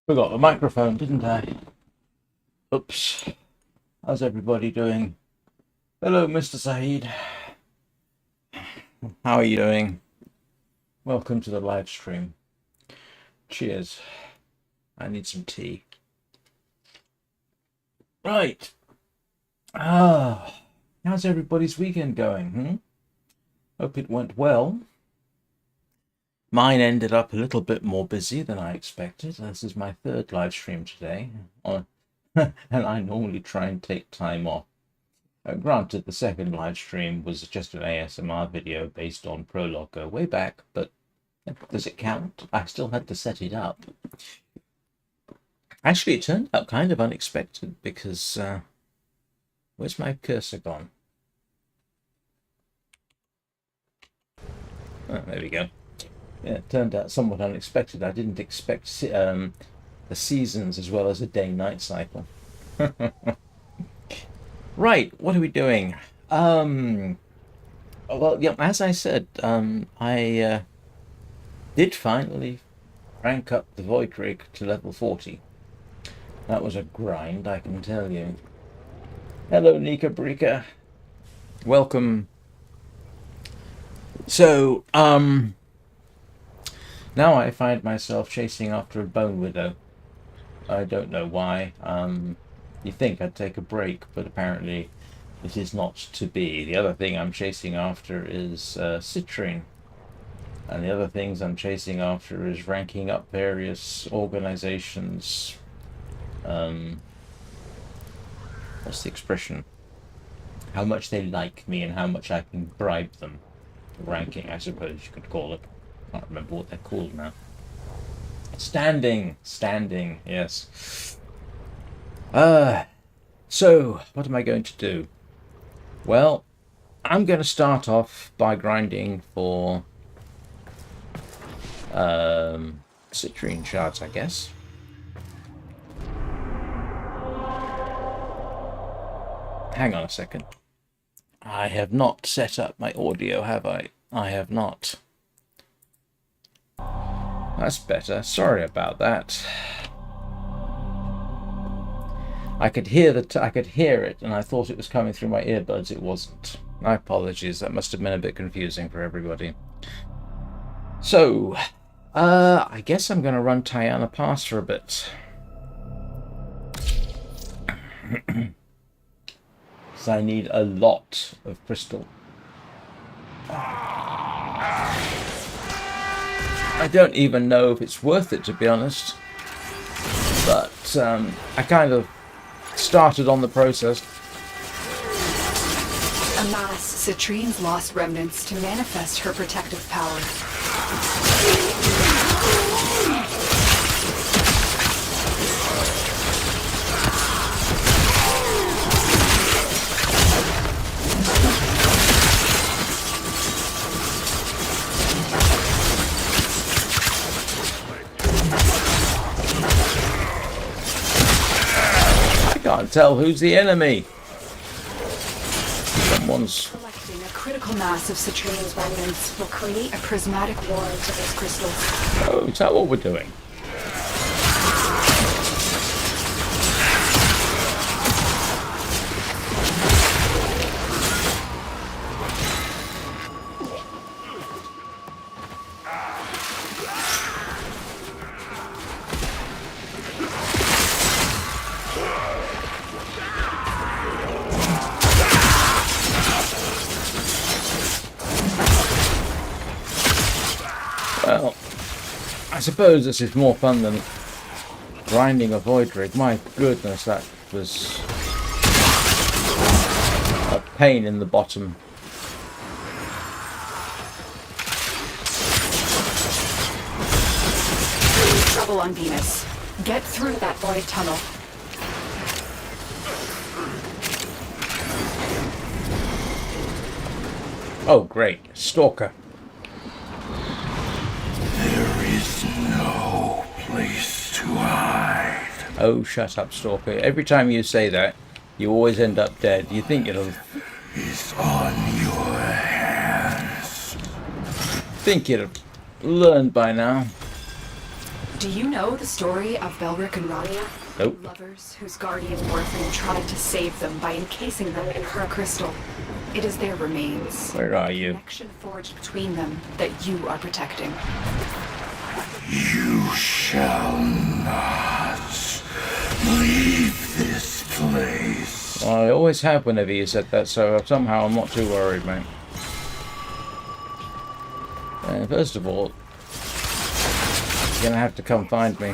Forgot the microphone, didn't I? Oops. How's everybody doing? Hello, Mr. Saeed. How are you doing? Welcome to the live stream. Cheers. I need some tea. Right. How's everybody's weekend going? Hope it went well. Mine ended up a little bit more busy than I expected. This is my third live stream today, and I normally try and take time off. Granted, the second live stream was just an ASMR video based on Prologue way back, but does it count? I still had to set it up. Actually, it turned out kind of unexpected because where's my cursor gone? Oh, there we go. Yeah, it turned out somewhat unexpected. I didn't expect the seasons as well as a day-night cycle. Right, what are we doing? Well, yeah, as I said, I did finally rank up the Voidrig to level 40. That was a grind, I can tell you. Hello, Nika Brika. Welcome. So, now I find myself chasing after a Bonewidow. I don't know why. You think I'd take a break, but apparently it is not to be. The other thing I'm chasing after is citrine. And the other things I'm chasing after is ranking up various organizations. What's the expression? How much they like me and how much I can bribe them. Ranking, I suppose you could call it. I can't remember what they're called now. Standing, yes. So, what am I going to do? Well, I'm going to start off by grinding for citrine shards, I guess. Hang on a second. I have not set up my audio, have I? I have not. That's better. Sorry about that. I could hear I could hear it, and I thought it was coming through my earbuds. It wasn't. My apologies. That must have been a bit confusing for everybody. So, I guess I'm going to run Tiana Pass for a bit. So I need a lot of crystal. I don't even know if it's worth it, to be honest. But I kind of started on the process. Amass Citrine's lost remnants to manifest her protective power. Can't tell who's the enemy. Someone's Collecting a critical mass of Citrine's remnants will create a prismatic ward to this crystal. Oh, is that what we're doing? Well, I suppose this is more fun than grinding a Voidrig. My goodness, that was a pain in the bottom. Trouble on Venus. Get through that void tunnel. Oh, great. Stalker. There is no place to hide. Oh, shut up, Stalker. Every time you say that, you always end up dead. You think it'll... Is on your hands. think you'd have learned by now. Do you know the story of Belric and Rania? Nope. Lovers whose guardian Warframe tried to save them by encasing them in her crystal. It is their remains. Where are you? Connection forged between them that you are protecting. You shall not leave this place. Well, I always have whenever you said that, so somehow I'm not too worried, mate. First of all, you're gonna have to come find me.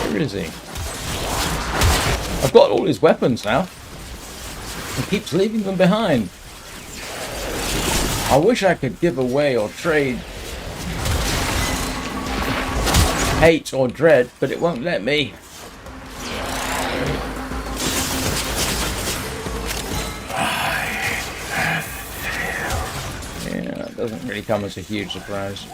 Where is he? I've got all his weapons now. He keeps leaving them behind. I wish I could give away or trade hate or dread, but it won't let me. Yeah, that doesn't really come as a huge surprise.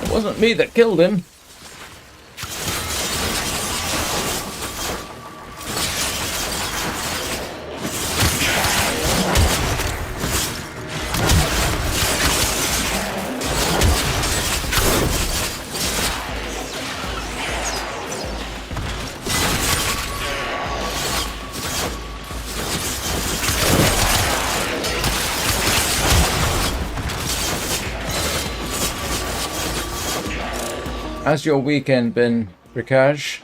It wasn't me that killed him. How's your weekend been, Rikaj?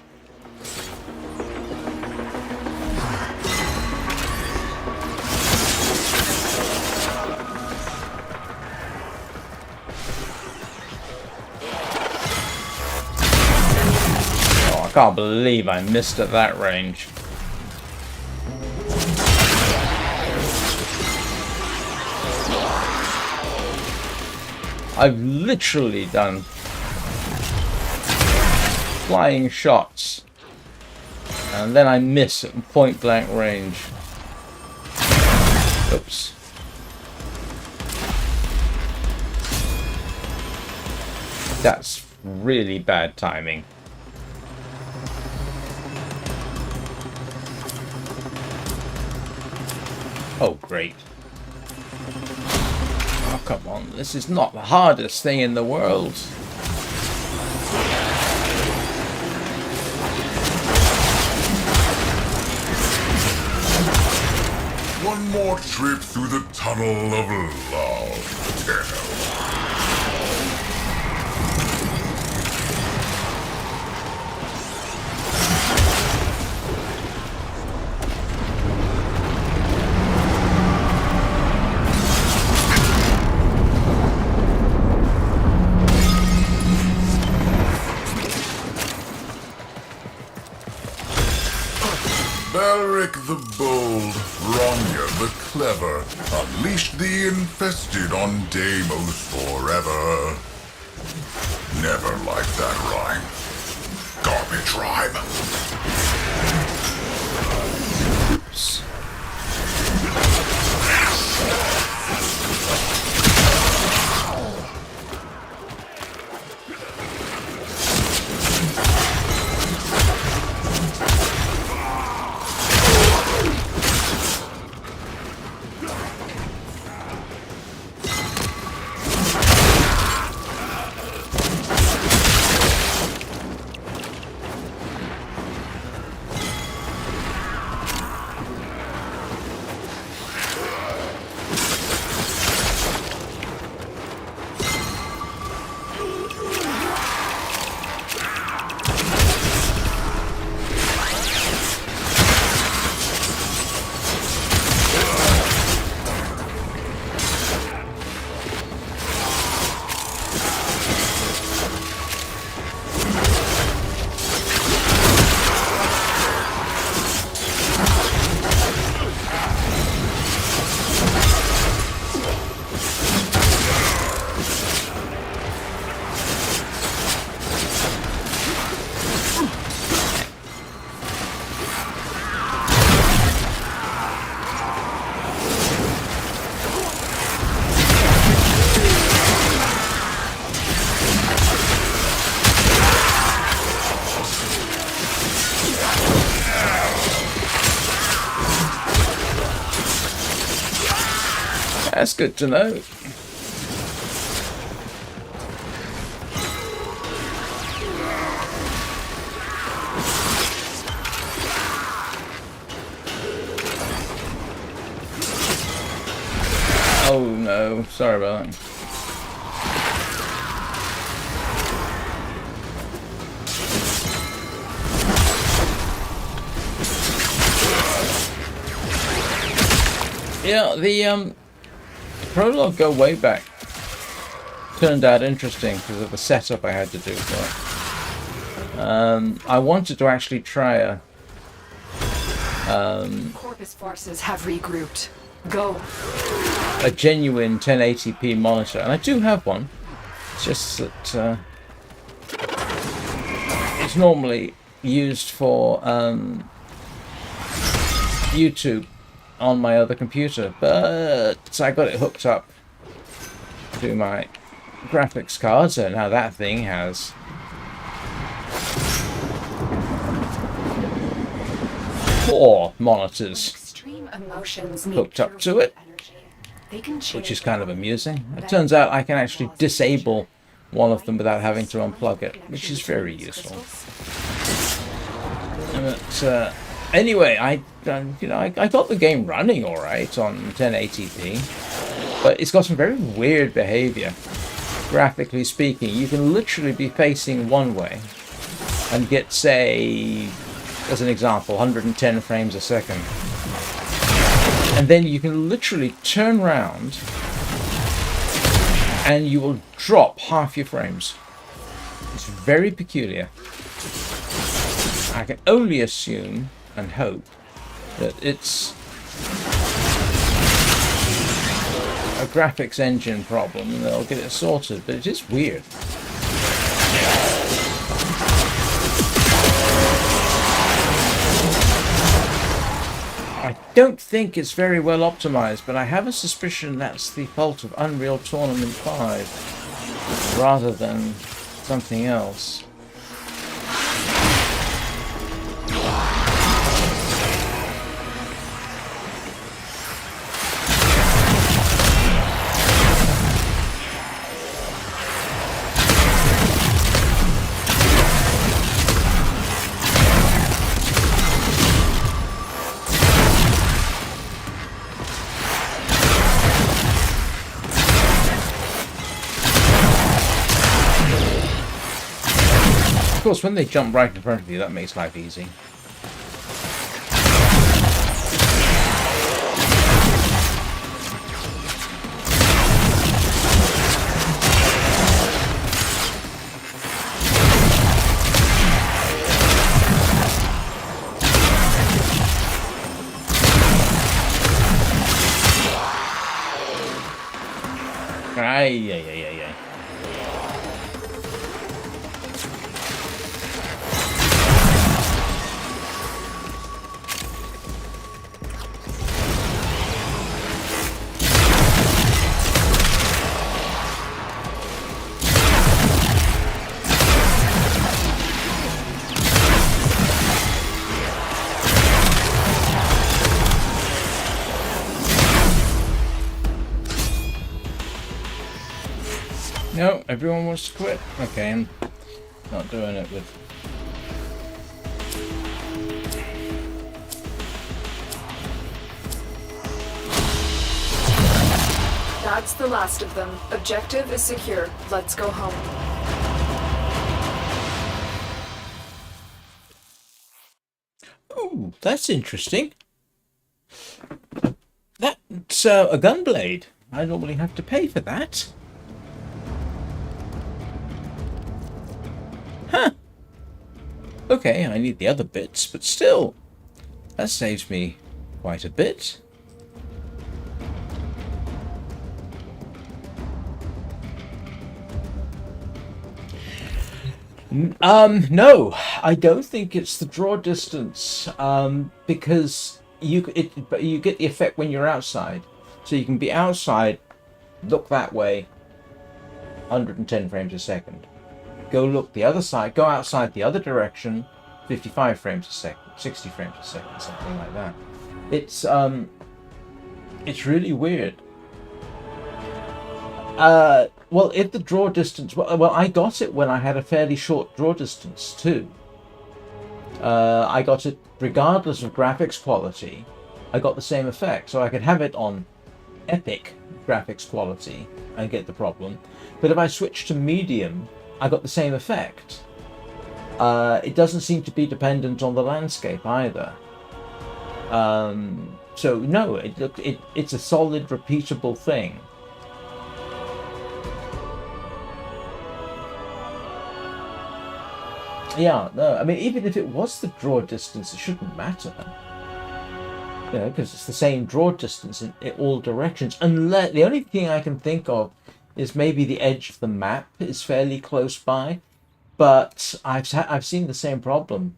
Oh, I can't believe I missed at that range. I've literally done flying shots and then I miss at point blank range. Oops. That's really bad timing. Oh great. Oh come on, this is not the hardest thing in the world. One more trip through the tunnel of love. Belric the bold, Rania the clever, unleashed the infested on Deimos forever. Never liked that rhyme. Garbage rhyme. Oops. That's good to know. Oh no, sorry about that. Yeah, the prologue go way back. Turned out interesting because of the setup I had to do for it. I wanted to actually try a Corpus forces have regrouped. Go. a genuine 1080p monitor, and I do have one. It's just that it's normally used for YouTube on my other computer, but I got it hooked up to my graphics card, so now that thing has 4 monitors Extreme emotions need hooked up to it, energy. They can which is kind of amusing. It turns out I can actually disable one of them without having to unplug it, which is very useful. But anyway, I got the game running all right on 1080p, but it's got some very weird behavior. Graphically speaking, you can literally be facing one way and get, say, as an example, 110 frames a second. And then you can literally turn around and you will drop half your frames. It's very peculiar. I can only assume and hope that it's a graphics engine problem and they'll get it sorted, but it is weird. I don't think it's very well optimized, but I have a suspicion that's the fault of Unreal Tournament 5 rather than something else. Of course, when they jump right in front of you, that makes life easy. Ay. No, everyone wants to quit. Okay, I'm not doing it with... That's the last of them. Objective is secure. Let's go home. Ooh, that's interesting. That's a gunblade. I normally have to pay for that. Huh. Okay, I need the other bits, but still, that saves me quite a bit. No, I don't think it's the draw distance, because you get the effect when you're outside. So you can be outside, look that way, 110 frames a second. Go look the other side, go outside the other direction, 55 frames a second, 60 frames a second, something like that. It's really weird. Well, if the draw distance... Well, I got it when I had a fairly short draw distance, too. I got it regardless of graphics quality. I got the same effect, so I could have it on epic graphics quality and get the problem. But if I switch to medium, I got the same effect. It doesn't seem to be dependent on the landscape either. So no, it's a solid, repeatable thing. Yeah, no, I mean, even if it was the draw distance, it shouldn't matter. You know, because it's the same draw distance in all directions. Unless the only thing I can think of is maybe the edge of the map is fairly close by, but I've seen the same problem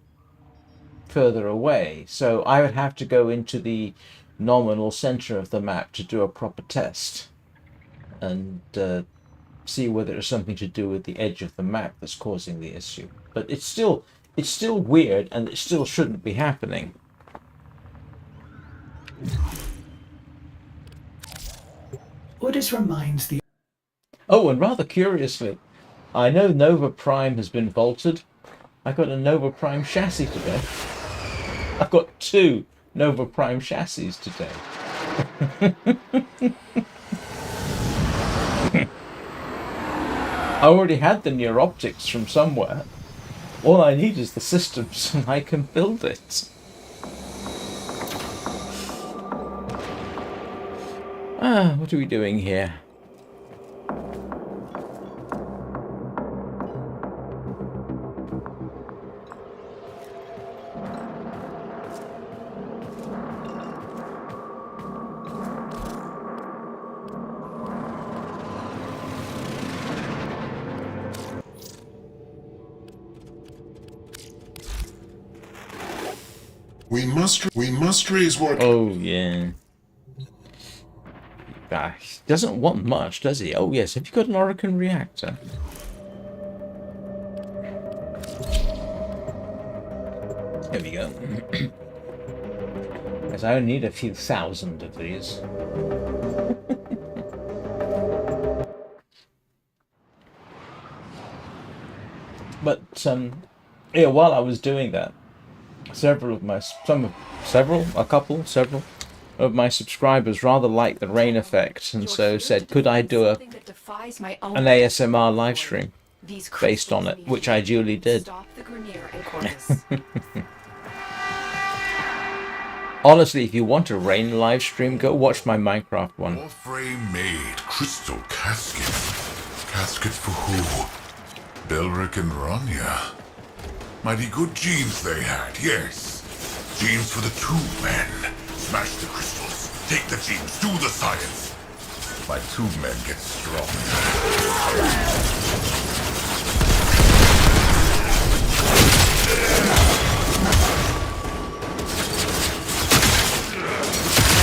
further away. So I would have to go into the nominal center of the map to do a proper test and see whether it's something to do with the edge of the map that's causing the issue. But it's still weird, and it still shouldn't be happening. Orders reminds the... Oh, and rather curiously, I know Nova Prime has been vaulted. I got a Nova Prime chassis today. I've got 2 Nova Prime chassis today. I already had the near optics from somewhere. All I need is the systems, and I can build it. What are we doing here? We must raise war. Oh, yeah. Doesn't want much, does he? Oh, yes. Have you got an Orokin reactor? There we go. Because I only need a few thousand of these. But, yeah, while I was doing that, several of my subscribers rather liked the rain effect, and so said, could I do an ASMR live stream based on it, which I duly did. Honestly, if you want a rain live stream, go watch my Minecraft one. Warframe made crystal casket. Casket for who? Belric and Rania. Mighty good genes they had, yes. Genes for the 2 men. Smash the crystals, take the genes, do the science. My 2 men get stronger.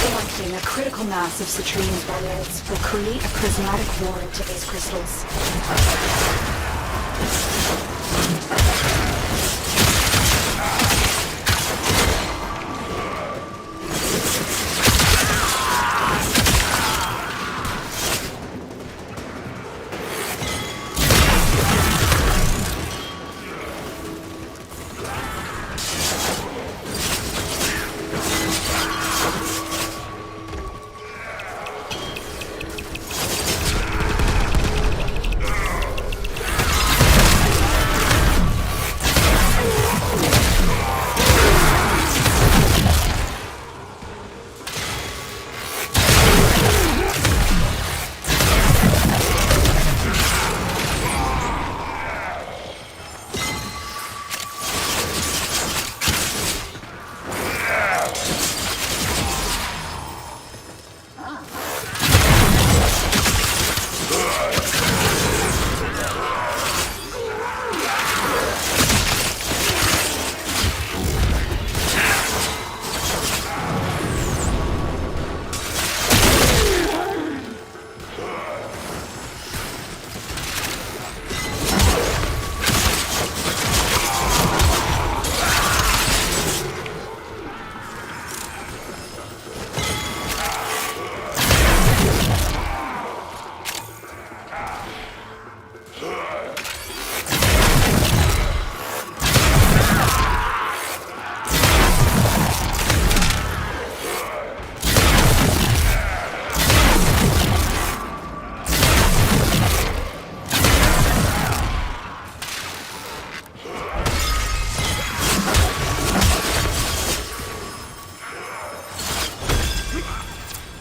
Collecting a critical mass of citrine barrels will create a prismatic ward to these crystals.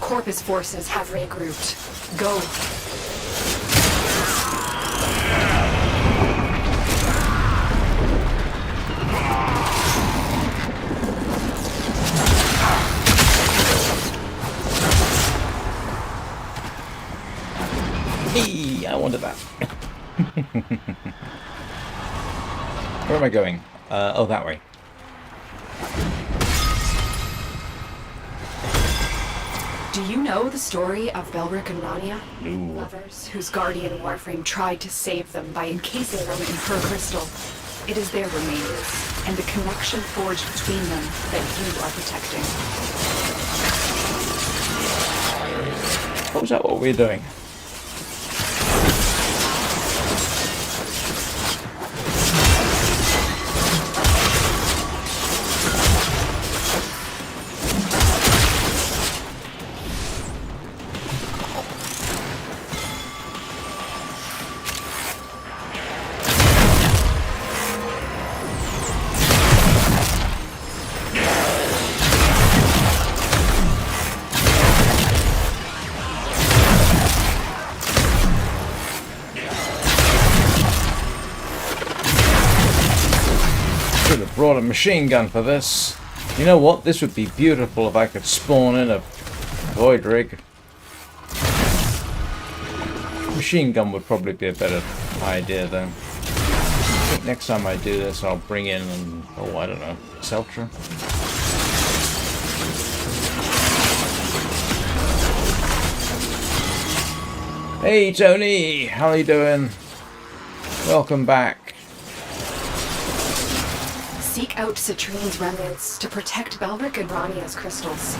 Corpus forces have regrouped. Go. Hey, I wanted that. Where am I going? Oh, that way. Do you know the story of Belric and Rania? No. Lovers whose guardian Warframe tried to save them by encasing them in her crystal. It is their remains, and the connection forged between them that you are protecting. Oh, is that what we're doing? Should have brought a machine gun for this. You know what? This would be beautiful if I could spawn in a Voidrig. Machine gun would probably be a better idea though. I think next time I do this I'll bring in, oh I don't know, Seltra. Hey Tony, how are you doing? Welcome back. Seek out Citrine's remnants to protect Belric and Rania's crystals.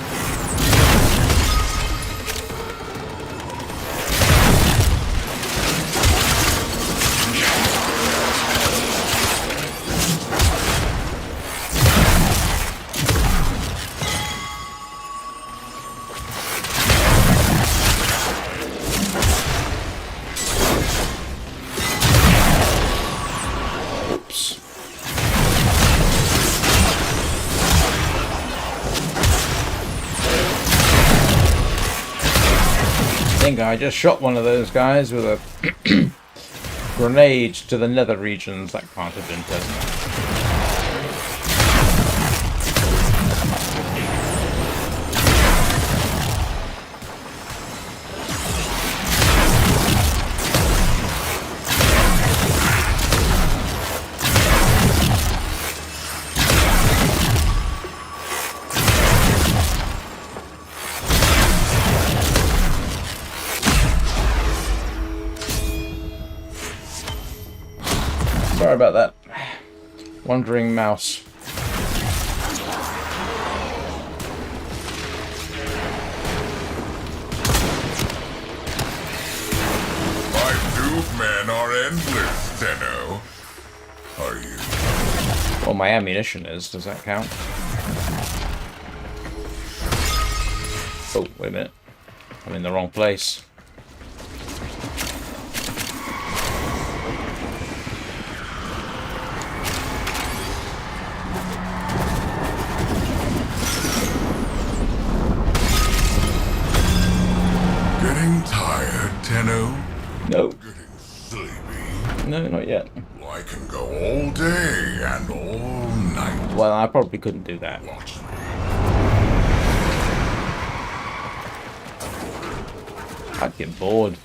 Oops. I think I just shot one of those guys with a grenade to the nether regions. That can't have been pleasant. Sorry about that. Wandering mouse. My dupe men are endless, Tenno. Are you? Well, my ammunition is. Does that count? Oh, wait a minute. I'm in the wrong place. Getting tired, Tenno? No. Getting sleepy? No, not yet. Well, I can go all day and all night. Well, I probably couldn't do that. Watch me. I'd get bored.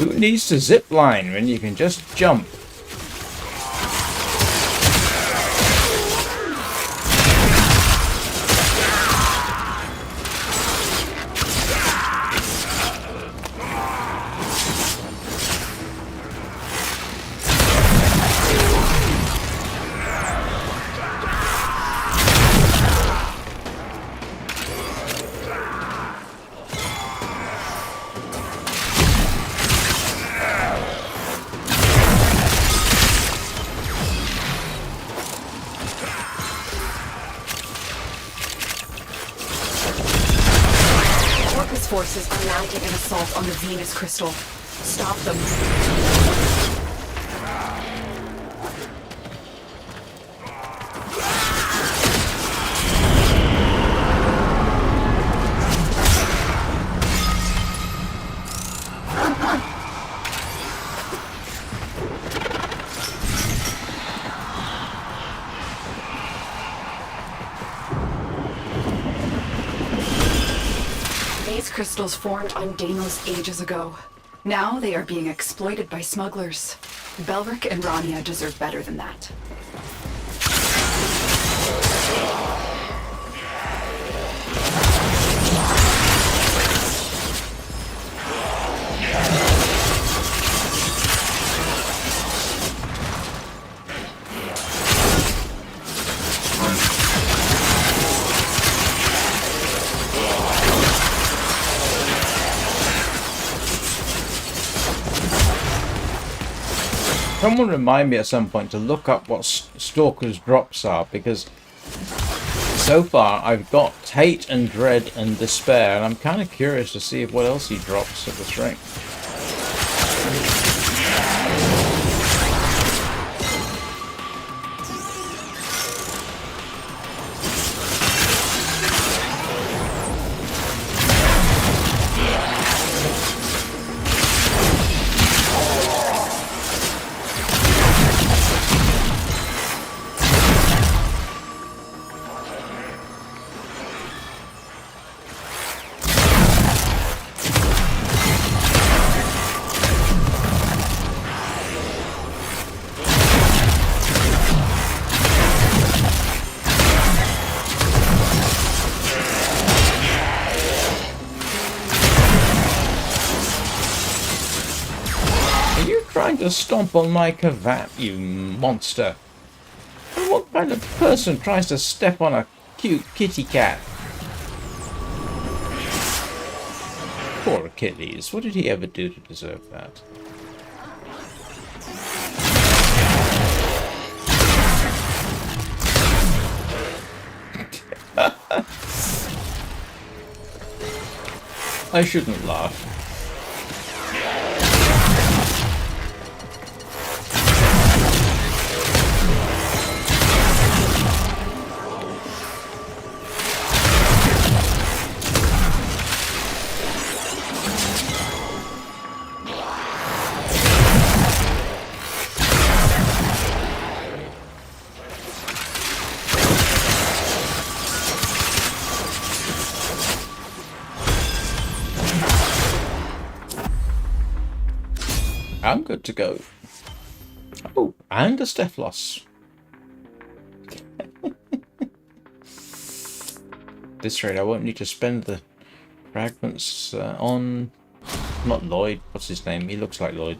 Who needs to zip line when you can just jump? Forces are mounting an assault on the Venus crystal. Stop them. These crystals formed on Deimos ages ago. Now they are being exploited by smugglers. Belric and Rania deserve better than that. Someone remind me at some point to look up what Stalker's drops are, because so far I've got Hate and Dread and Despair, and I'm kind of curious to see what else he drops at the strength. Trying to stomp on my Kavat, you monster. What kind of person tries to step on a cute kitty cat? Poor Achilles, what did he ever do to deserve that? I shouldn't laugh. I'm good to go. Oh, and a Stephalos. This rate, I won't need to spend the fragments on... Not Loid, what's his name? He looks like Loid.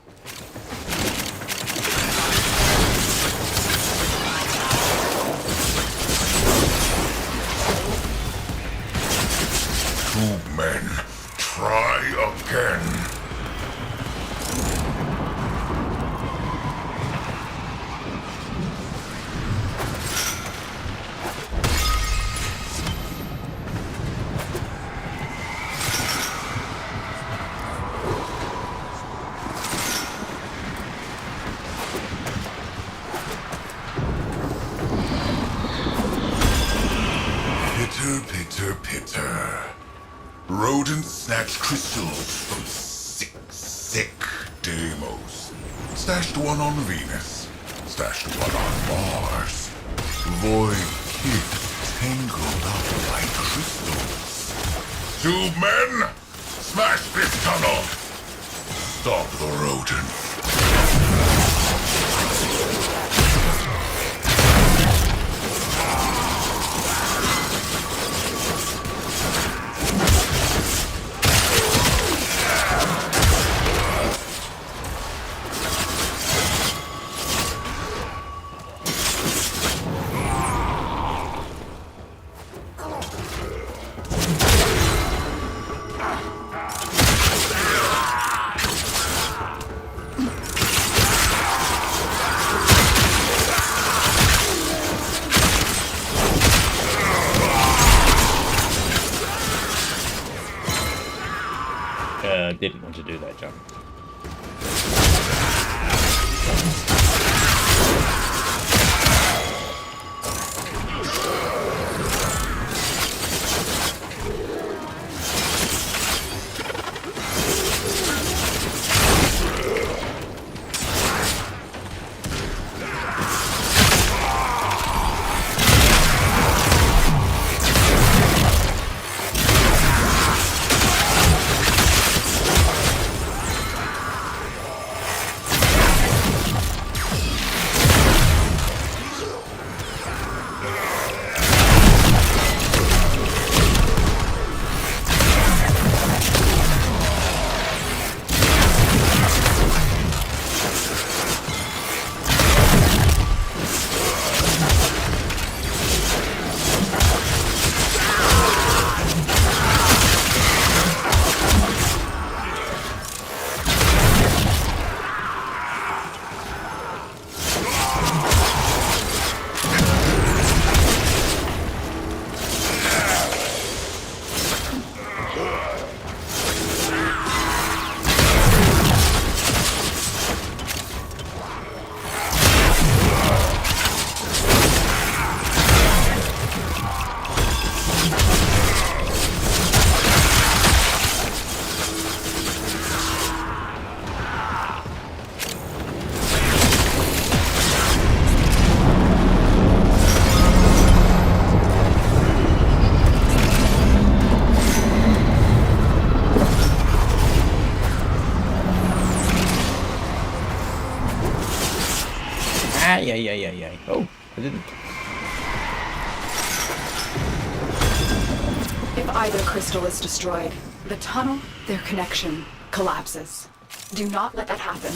Two men, try again. Pitter, pitter. Rodents snatch crystals from sick Deimos. Stashed one on Venus. Stashed one on Mars. Void kids tangled up by crystals. 2 men, smash this tunnel! Stop the rodent. Didn't want to do that jump. Yeah. Oh, I didn't. If either crystal is destroyed, the tunnel, their connection, collapses. Do not let that happen.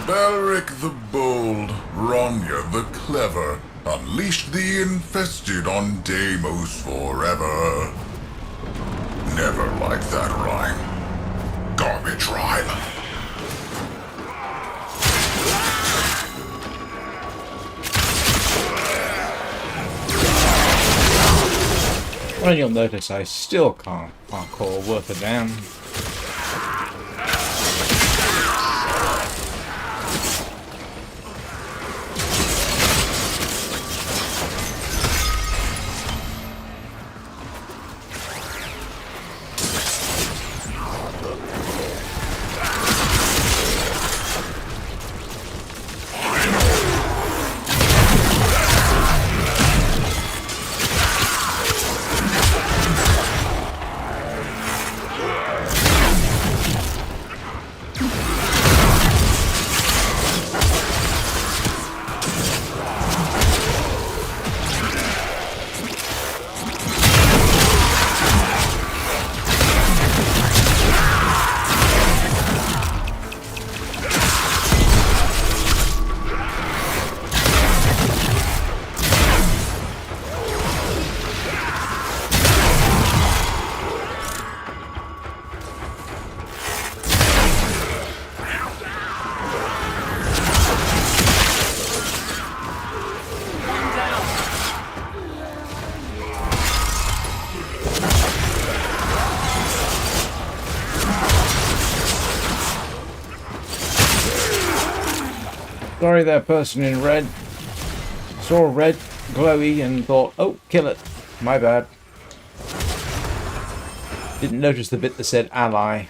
Belric the bold, Ronya the clever, unleashed the infested on Deimos forever. Never liked that rhyme. Garbage rhyme. Well, you'll notice I still can't parkour worth a damn. Sorry, that person in red saw red glowy and thought, oh, kill it. My bad. Didn't notice the bit that said ally.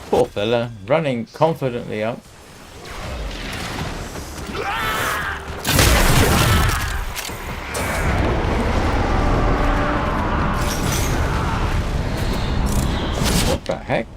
Poor fella, running confidently up. What the heck?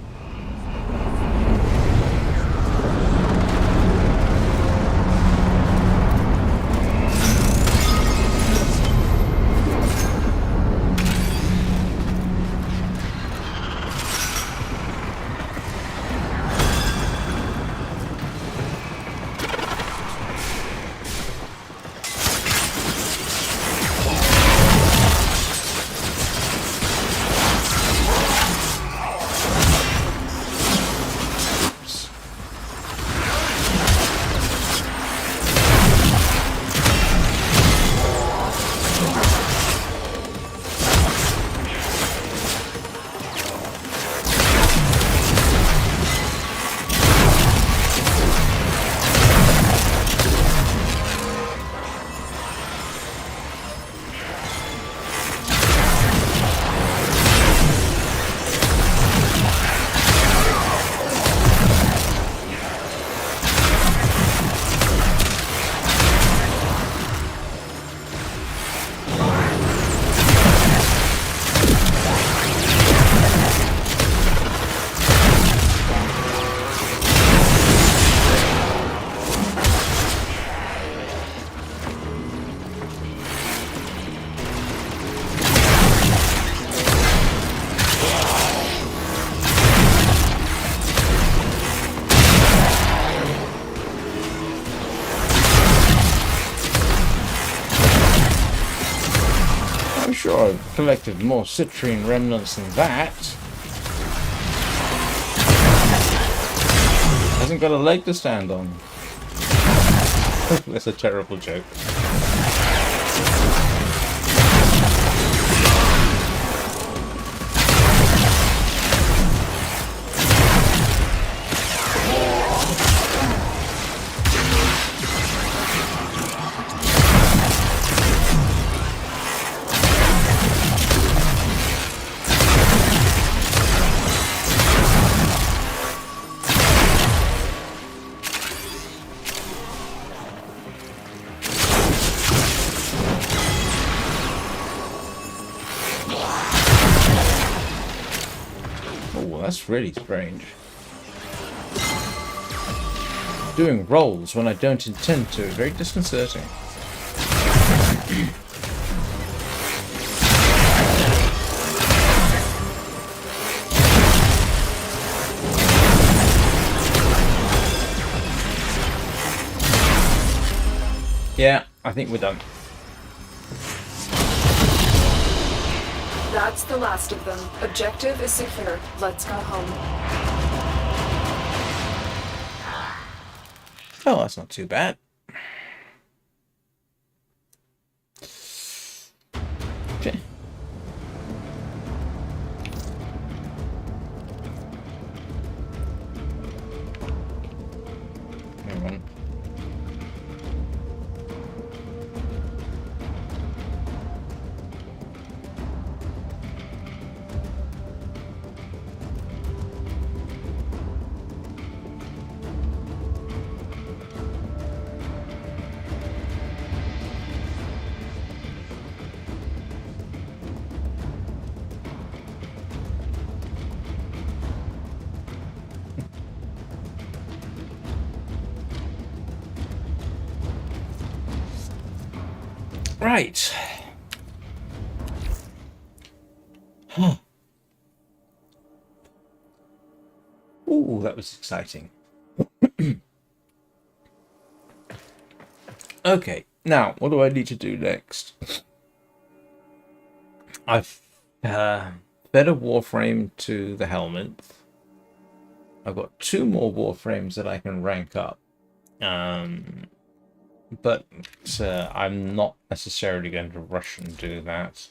Sure, I've collected more citrine remnants than that. Hasn't got a leg to stand on. That's a terrible joke. that's really strange. Doing rolls when I don't intend to. Very disconcerting. Yeah, I think we're done. That's the last of them. Objective is secure. Let's go home. Oh, that's not too bad. Okay. Hang on. Right. Huh. Ooh, that was exciting. Okay, now what do I need to do next? I've fed a Warframe to the helmet. I've got 2 more Warframes that I can rank up. But I'm not necessarily going to rush and do that.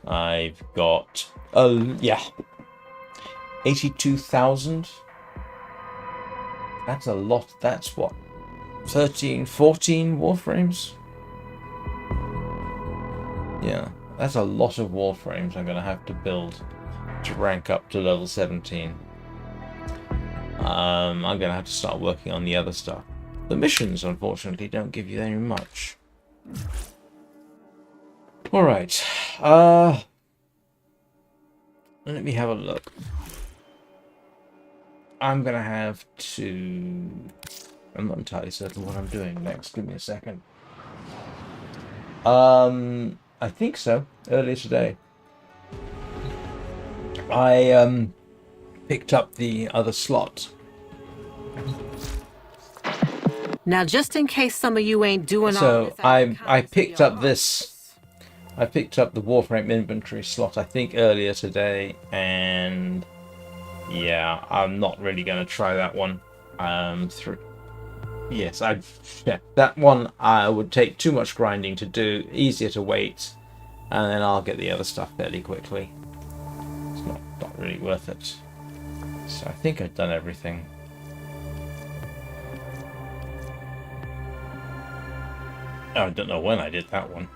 I've got, yeah, 82,000. That's a lot. That's what, 13, 14 Warframes? Yeah, that's a lot of Warframes I'm going to have to build to rank up to level 17. I'm going to have to start working on the other stuff. The missions, unfortunately, don't give you very much. Alright. Let me have a look. I'm going to have to... I'm not entirely certain what I'm doing next. Give me a second. I think so. Earlier today. I picked up the other slot. Now, just in case some of you ain't doing all So this, I picked up this. I picked up the Warframe inventory slot, I think, earlier today, and yeah, I'm not really going to try that one. Yes, that one would take too much grinding to do. Easier to wait, and then I'll get the other stuff fairly quickly. It's not really worth it. So I think I've done everything. I don't know when I did that one.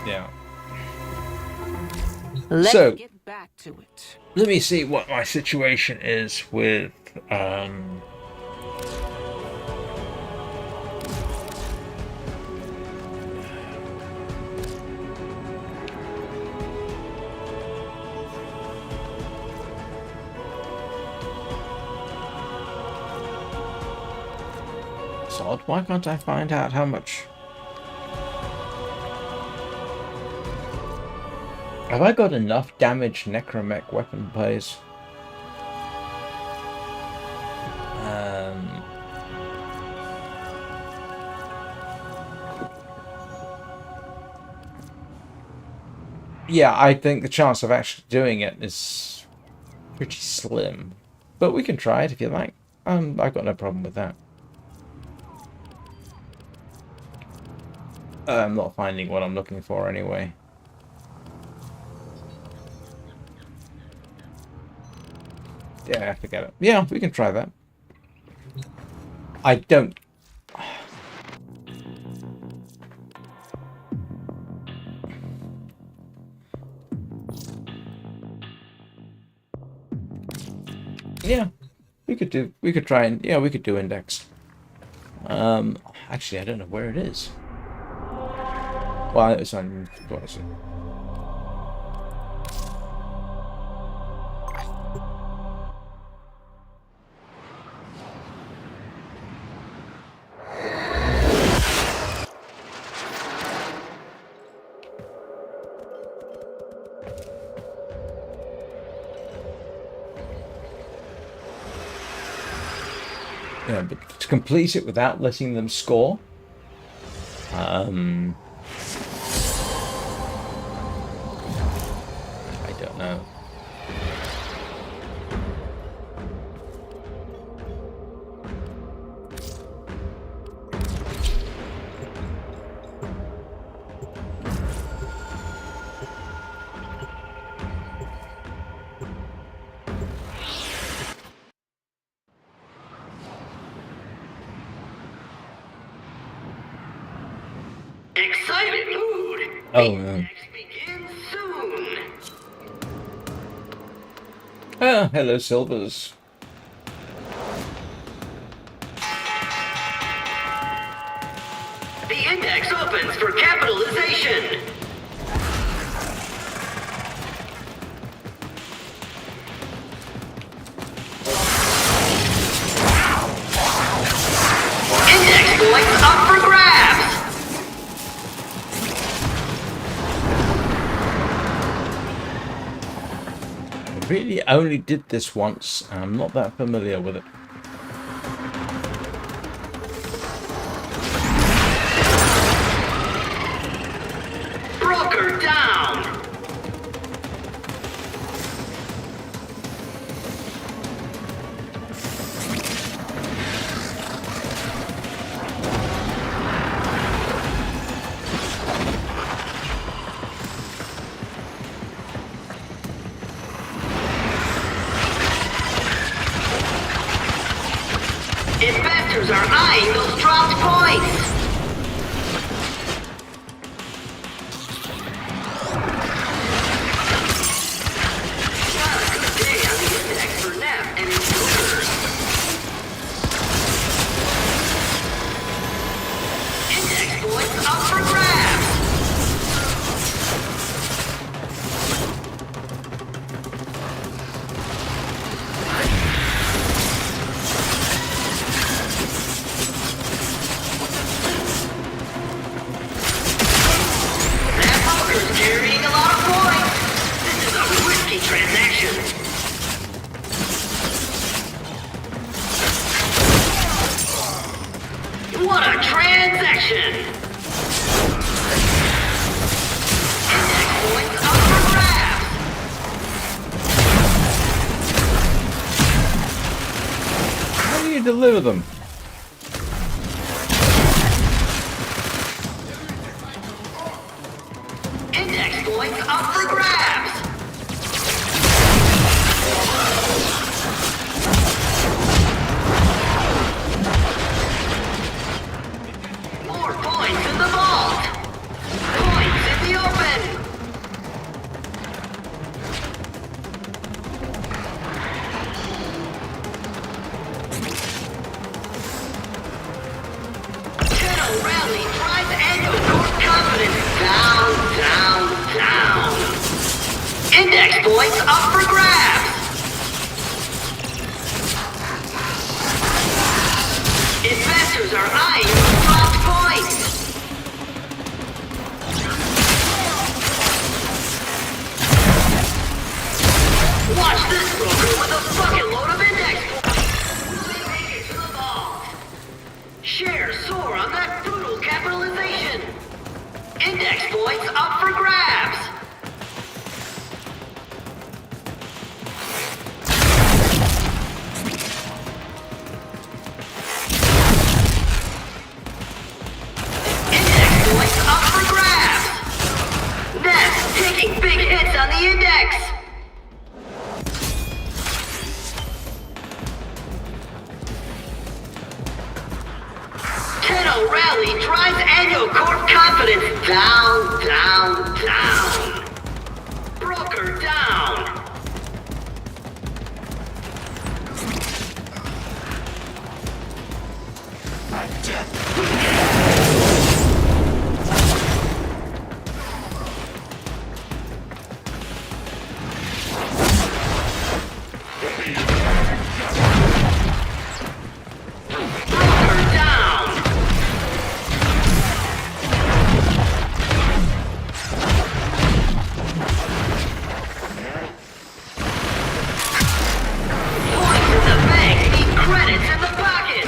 Yeah. Let's get back to it. Let me see what my situation is with Sod. Why can't I find out how much? Have I got enough damaged Necramech weapon plays? Yeah, I think the chance of actually doing it is pretty slim. But we can try it if you like. I've got no problem with that. I'm not finding what I'm looking for anyway. Yeah, forget it. Yeah, we can try that. I don't... Yeah, we could try and... Yeah, we could do index. Actually, I don't know where it is. Well, it's on... What is it? Yeah, but to complete it without letting them score. I don't know. Excited mood. Oh, The no. index begins soon. Ah, hello, Silvers. The index opens for capitalization. Index points up for grabs. I really only did this once, and I'm not that familiar with it. Broker down. Investors are eyeing those dropped points. Not a good day on the index for NEF and intruders. Index points up for grabs. That poker's carrying a lot of points. This is a risky transaction. What a transaction! Index points up for grabs. How do you deliver them? Index points up for grabs. More points in the vault. Points in the open. Channel rally drives annual court confidence down, down, down. Index points up for grabs. Investors are eyeing those dropped points. Watch this broker with a bucket load of index points. Will they make it to the vault? Shares soar on that brutal capitalization. Index points up for grabs. Index points up for grabs. Nest taking big hits on the index. Tenno rally drives annual court confidence down, down, down. Broker down. Broker down. Points in the bank mean credits in the pocket.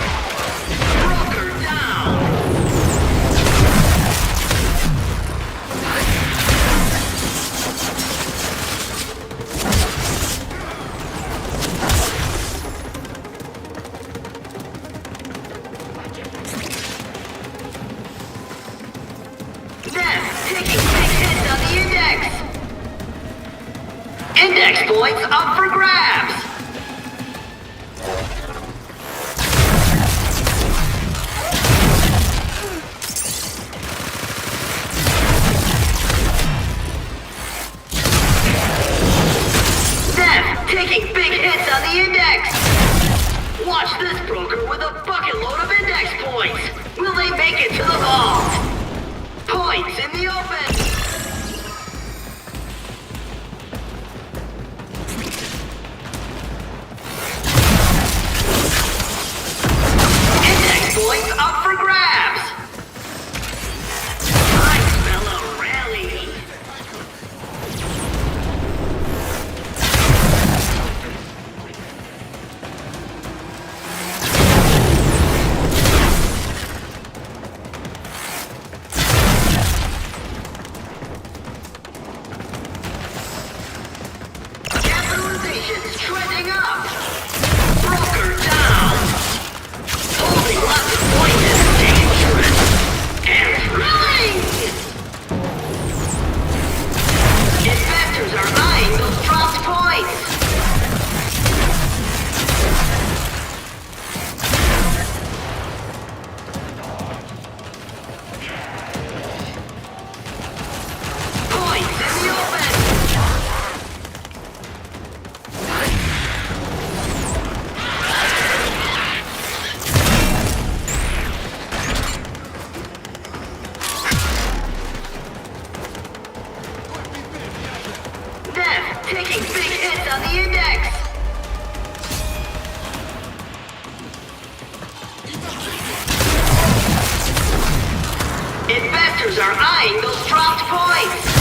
Investors are eyeing those dropped points.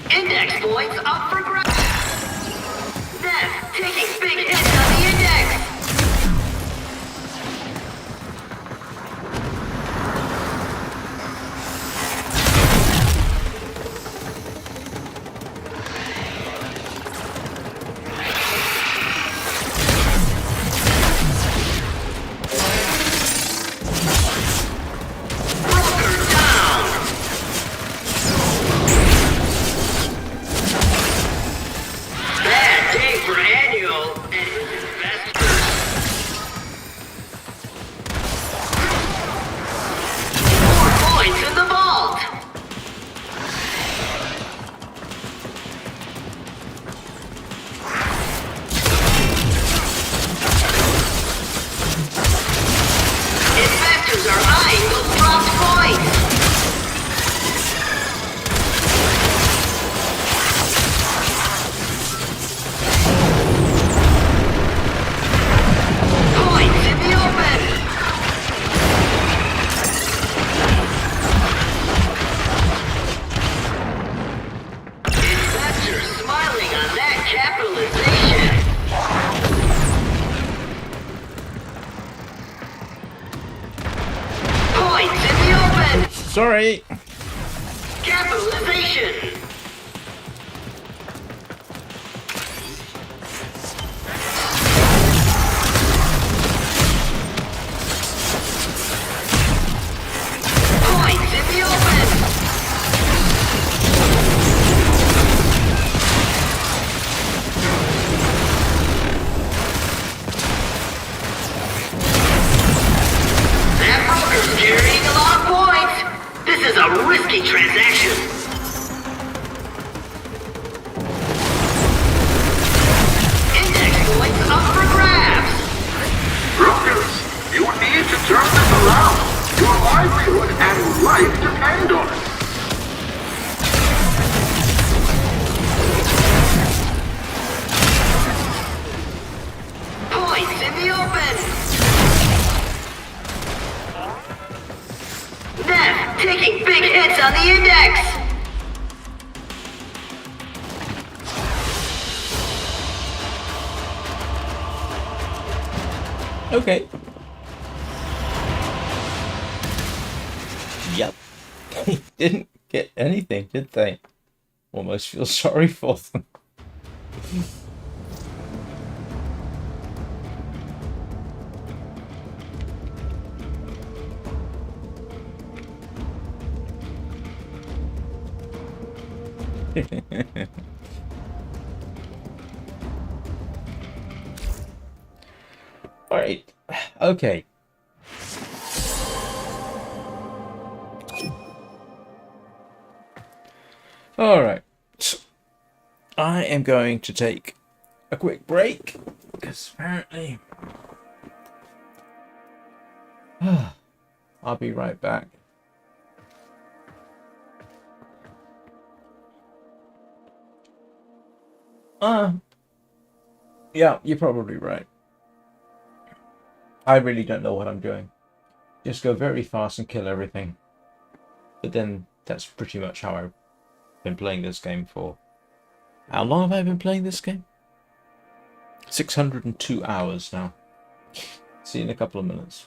Index points up for grabs. Neff taking big hits on the index. Sorry. Capitalization. Points in the open. That broker's carrying a lot of points. This is a risky transaction. Index points up for grabs. Brokers, you need to turn this around. Your livelihood and life depend on it. Points in the open. Neff taking big hits on the index. Okay. Yep. They didn't get anything, did they? Almost feel sorry for them. All right. Okay. All right. I am going to take a quick break because apparently I'll be right back. Yeah, you're probably right. I really don't know what I'm doing. Just go very fast and kill everything. But then that's pretty much how I've been playing this game for. How long have I been playing this game? 602 hours now. See you in a couple of minutes.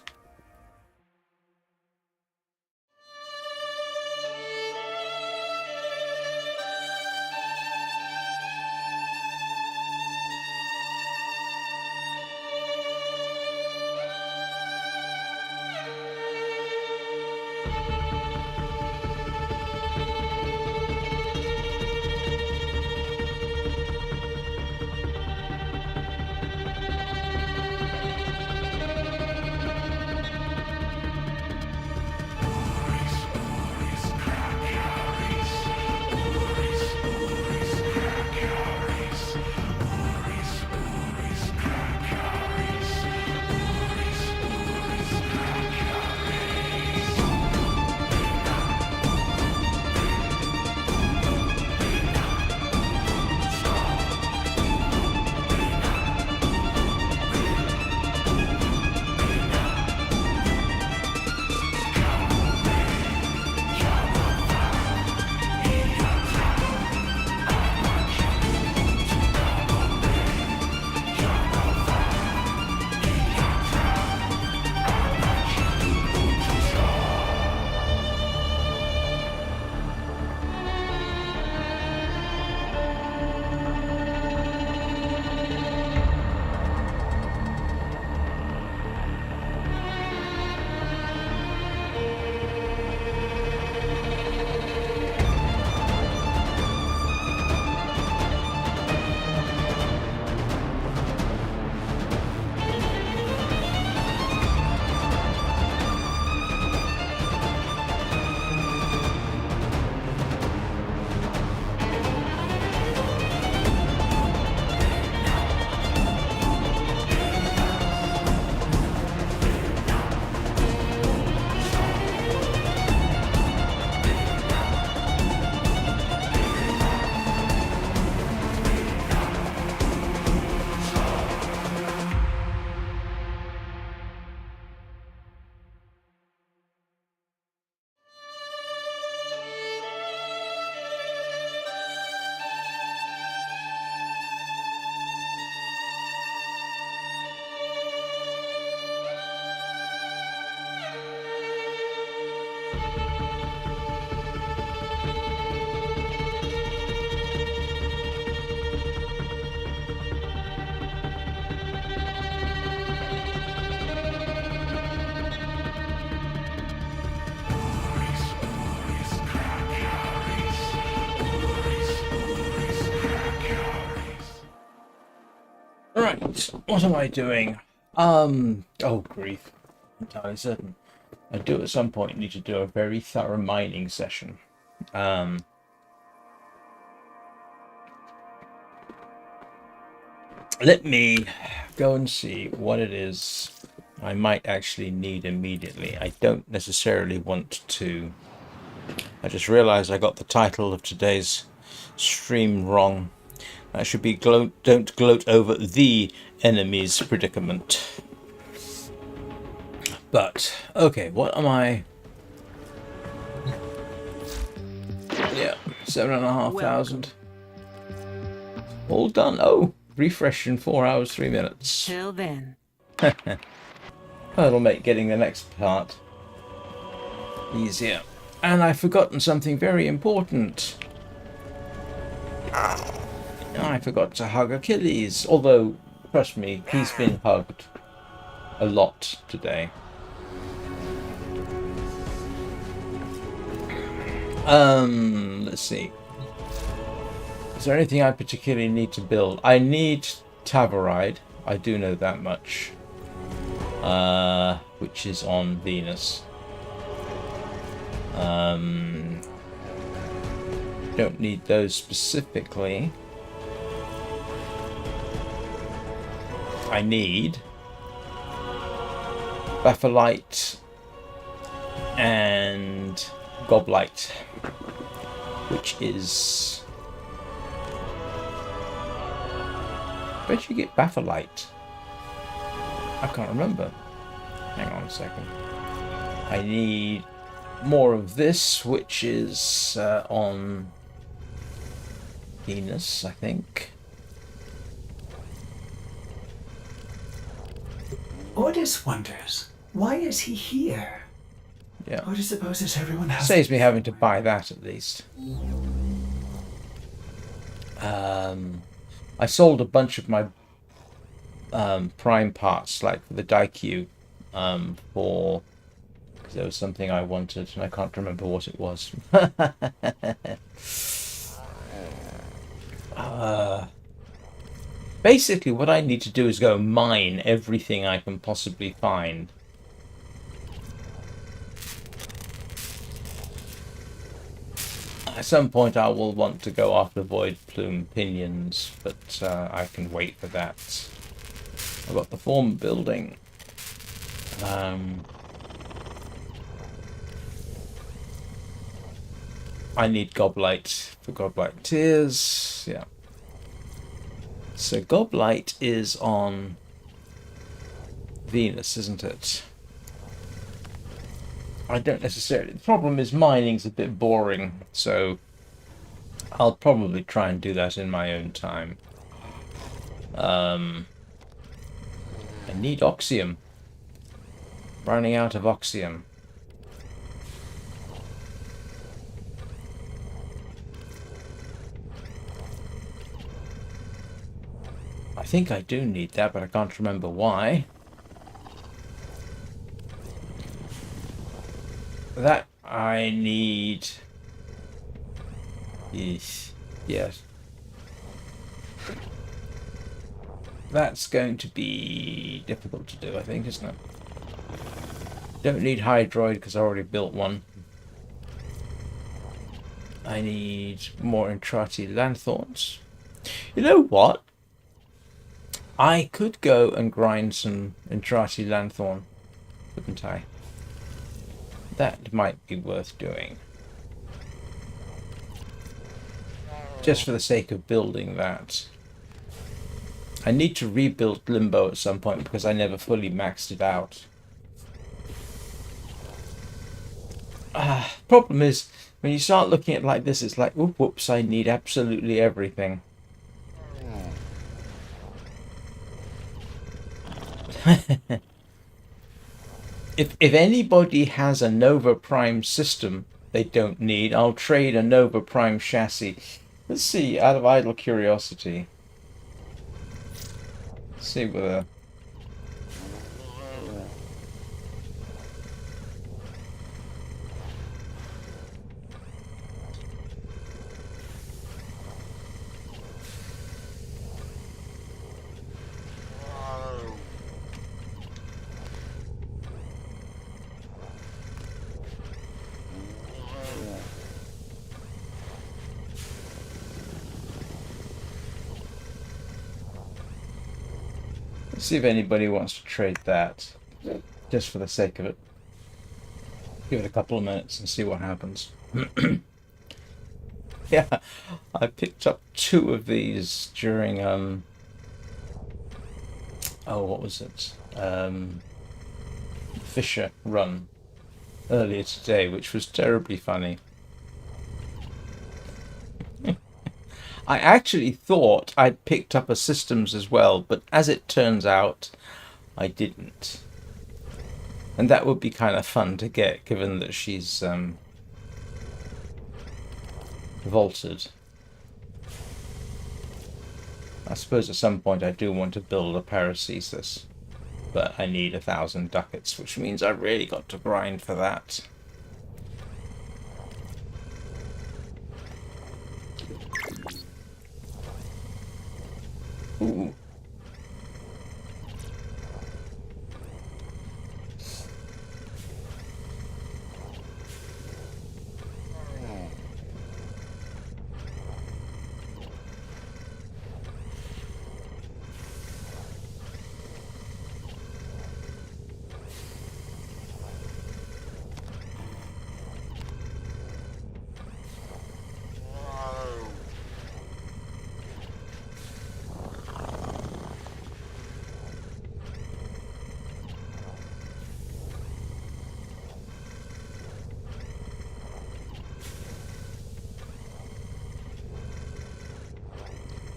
Right, what am I doing? Oh grief. Entirely certain. I do at some point need to do a very thorough mining session. Let me go and see what it is I might actually need immediately. I don't necessarily want to... I just realized I got the title of today's stream wrong. That should be don't gloat over the enemy's predicament. But, okay, what am I... Yeah, 7,500. All done. Oh, refresh in 4 hours, 3 minutes. Till then. That'll make getting the next part easier. And I've forgotten something very important. I forgot to hug Achilles. Although, trust me, he's been hugged a lot today. Let's see. Is there anything I particularly need to build? I need Tavaride. I do know that much. Which is on Venus. Don't need those specifically. I need Bapholite and Goblite, which is... Where'd you get Bapholite? I can't remember. Hang on a second. I need more of this, which is on Venus, I think. Ordis wonders, why is he here? Yeah. Ordis supposes everyone has... Saves me having to buy that at least. I sold a bunch of my prime parts, like for the Daikyu, for... because there was something I wanted, and I can't remember what it was. Basically, what I need to do is go mine everything I can possibly find. At some point, I will want to go after Void Plume Pinions, but I can wait for that. I've got the form building. I need Goblite for Goblite Tears. Yeah. So Goblite is on Venus, isn't it? I don't necessarily... The problem is mining's a bit boring, so I'll probably try and do that in my own time. I need Oxium. Running out of Oxium. I think I do need that, but I can't remember why. That I need... Yes. That's going to be difficult to do, I think, isn't it? Don't need Hydroid because I already built one. I need more Entrati Lanthorns. You know what? I could go and grind some Entrati Lanthorn, couldn't I? That might be worth doing. Just for the sake of building that. I need to rebuild Limbo at some point because I never fully maxed it out. Problem is, when you start looking at it like this, it's like, whoops, I need absolutely everything. If anybody has a Nova Prime system they don't need, I'll trade a Nova Prime chassis. Let's see, out of idle curiosity. Let's see whether... See if anybody wants to trade that, just for the sake of it. Give it a couple of minutes and see what happens. Yeah, I picked up 2 of these during oh, what was it? Fisher run earlier today, which was terribly funny. I actually thought I'd picked up a systems as well, but as it turns out, I didn't. And that would be kind of fun to get, given that she's vaulted. I suppose at some point I do want to build a paracesis, but I need 1,000 ducats, which means I've really got to grind for that. Ooh.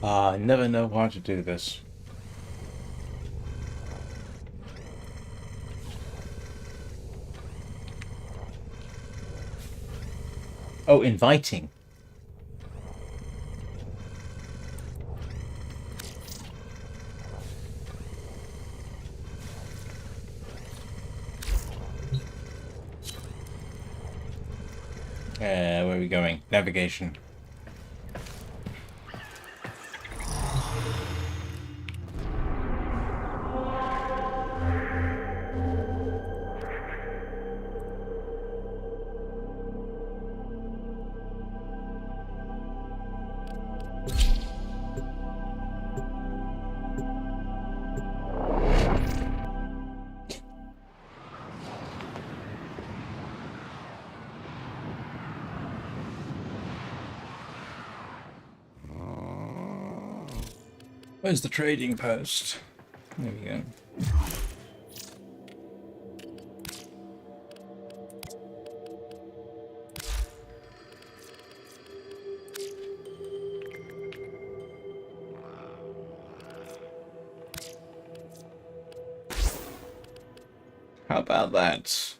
I never know how to do this. Oh, inviting. Where are we going? Navigation. Where's the trading post? There we go. How about that?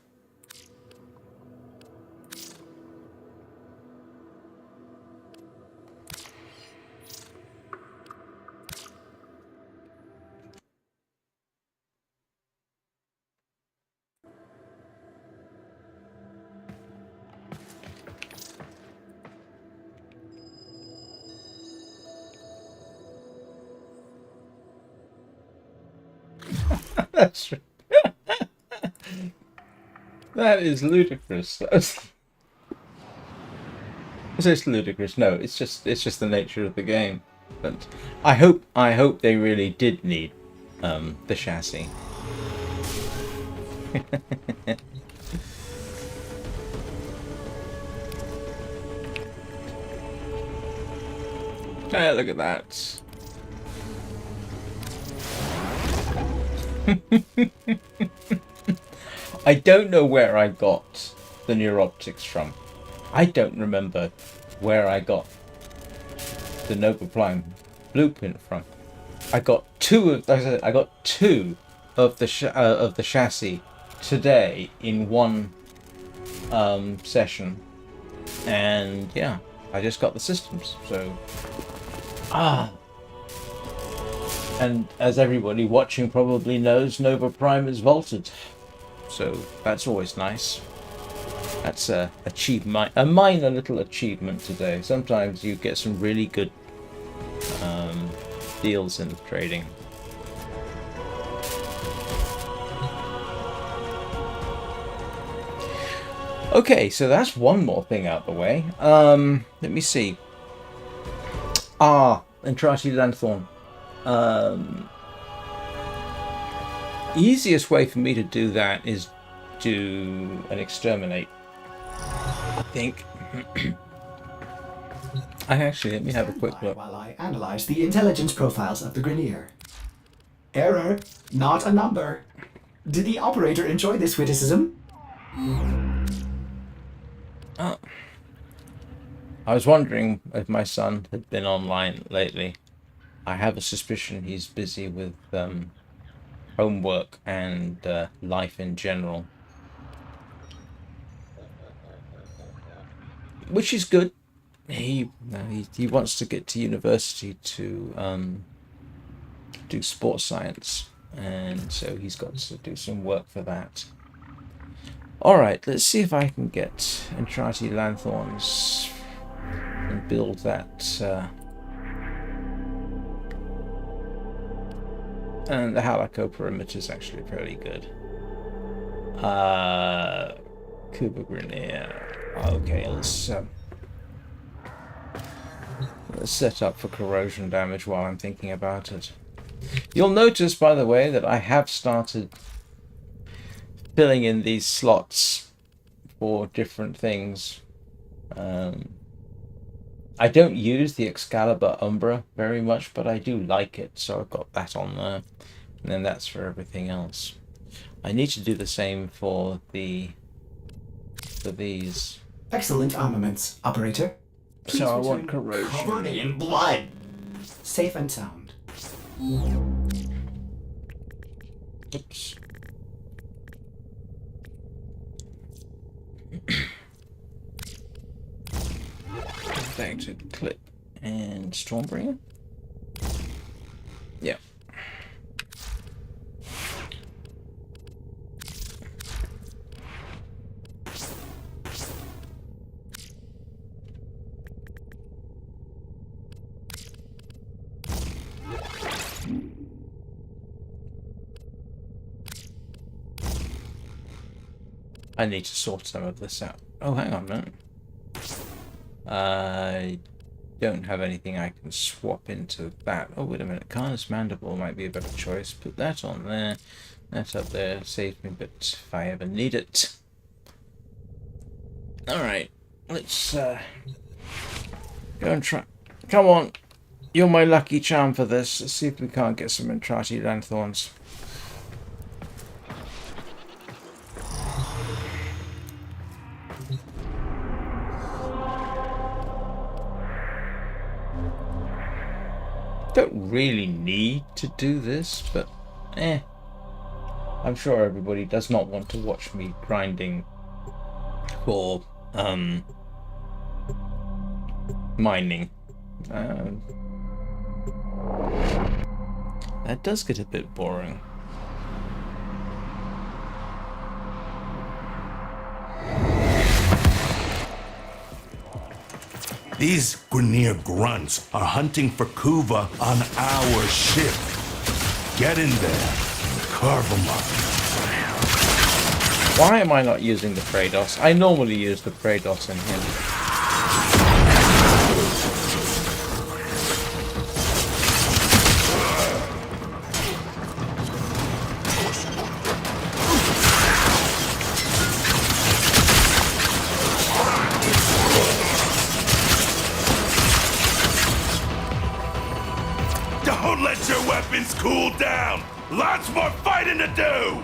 That's true. That is ludicrous. It's ludicrous. No, it's just the nature of the game. But I hope they really did need the chassis. Hey, look at that. I don't know where I got the neuroptics from. I don't remember where I got the Nova Prime blueprint from. I got two of the chassis today in one session, and yeah, I just got the systems. So and as everybody watching probably knows, Nova Prime is vaulted. So that's always nice. That's a minor little achievement today. Sometimes you get some really good deals in the trading. Okay, so that's one more thing out the way. Let me see. Entrati Lanthorn. easiest way for me to do that is do an exterminate, I think. Let me have a quick look. While I analyze the intelligence profiles of the Grineer. Error, not a number. Did the operator enjoy this witticism? Oh. I was wondering if my son had been online lately. I have a suspicion he's busy with homework and life in general. Which is good. He wants to get to university to do sports science, and so he's got to do some work for that. Alright, let's see if I can get Entrati Lanthorns and build that. And the Halico perimeter is actually pretty good. Kuba Grineer. Okay, let's set up for corrosion damage while I'm thinking about it. You'll notice, by the way, that I have started filling in these slots for different things. I don't use the Excalibur Umbra very much, but I do like it, so I've got that on there. And then that's for everything else. I need to do the same for these. Excellent armaments, operator. Please So I return want corrosion. covered in blood. Safe and sound. Oops. Back to clip and Stormbringer. Yeah. I need to sort some of this out. Oh, hang on a minute. I don't have anything I can swap into that. Oh, wait a minute. Carnus Mandible might be a better choice. Put that on there. That up there. Saves me a bit if I ever need it. Alright. Let's go and try. Come on. You're my lucky charm for this. Let's see if we can't get some Entrati Lanthorns. Don't really need to do this, but I'm sure everybody does not want to watch me grinding for mining. That does get a bit boring. These Grineer grunts are hunting for Kuva on our ship. Get in there and carve them up. Why am I not using the Praedos? I normally use the Praedos in him. Don't let your weapons cool down! Lots more fighting to do!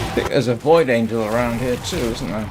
I think there's a Void Angel around here too, isn't there?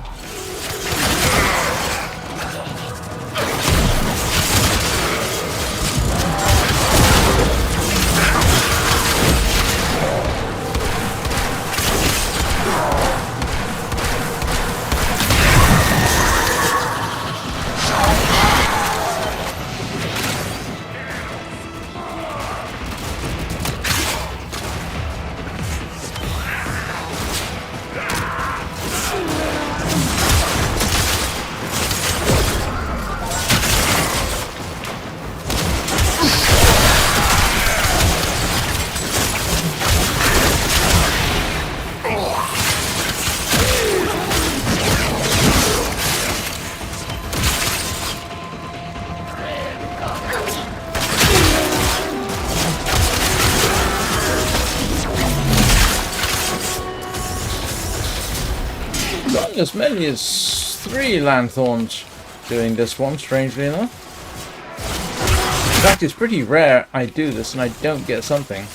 as many as 3 lanthorns doing this one, strangely enough. In fact, it's pretty rare I do this and I don't get something.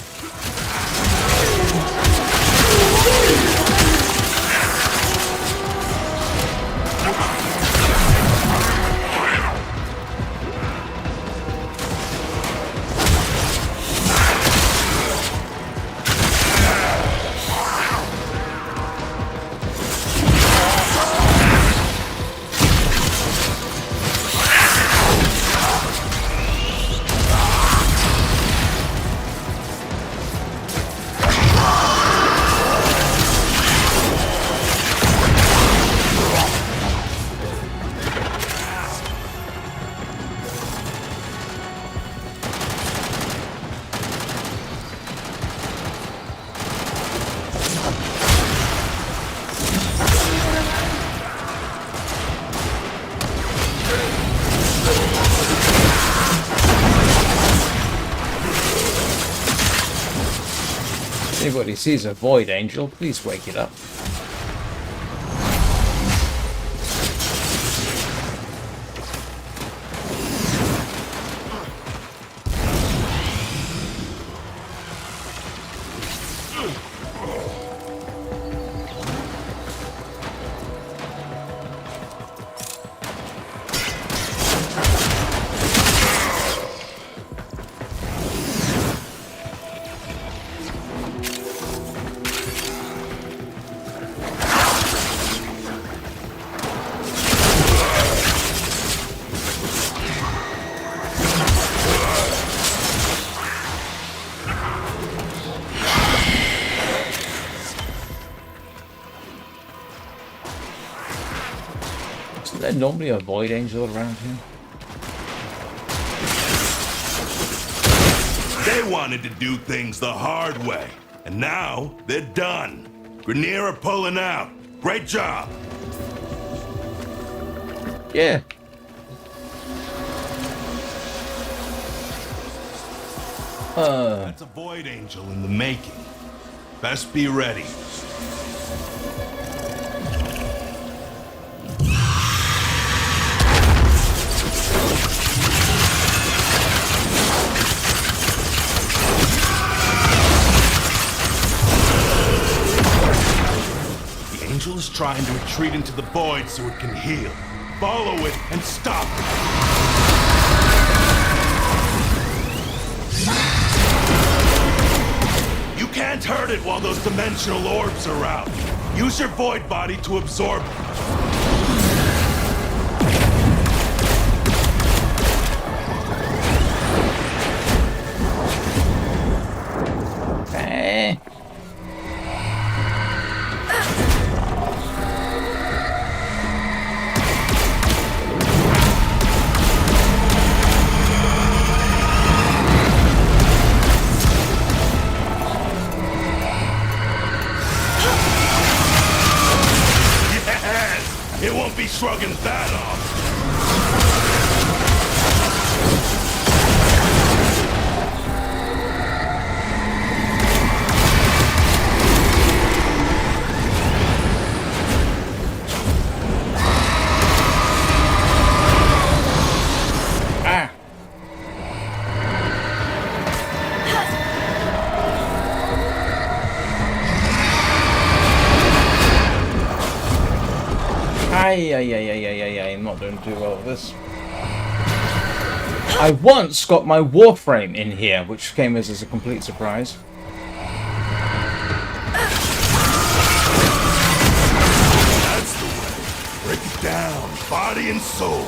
If anybody sees a Void Angel, please wake it up. Isn't there normally a Void Angel around here? They wanted to do things the hard way, and now they're done. Grineer are pulling out. Great job. Yeah. That's a Void Angel in the making. Best be ready. The Angel is trying to retreat into the void so it can heal. Follow it and stop it. You can't hurt it while those dimensional orbs are out. Use your void body to absorb it. Okay. It won't be shrugging that off. Ah. I'm not doing too well with this. I once got my Warframe in here, which came as a complete surprise. That's the way. Break it down, body and soul.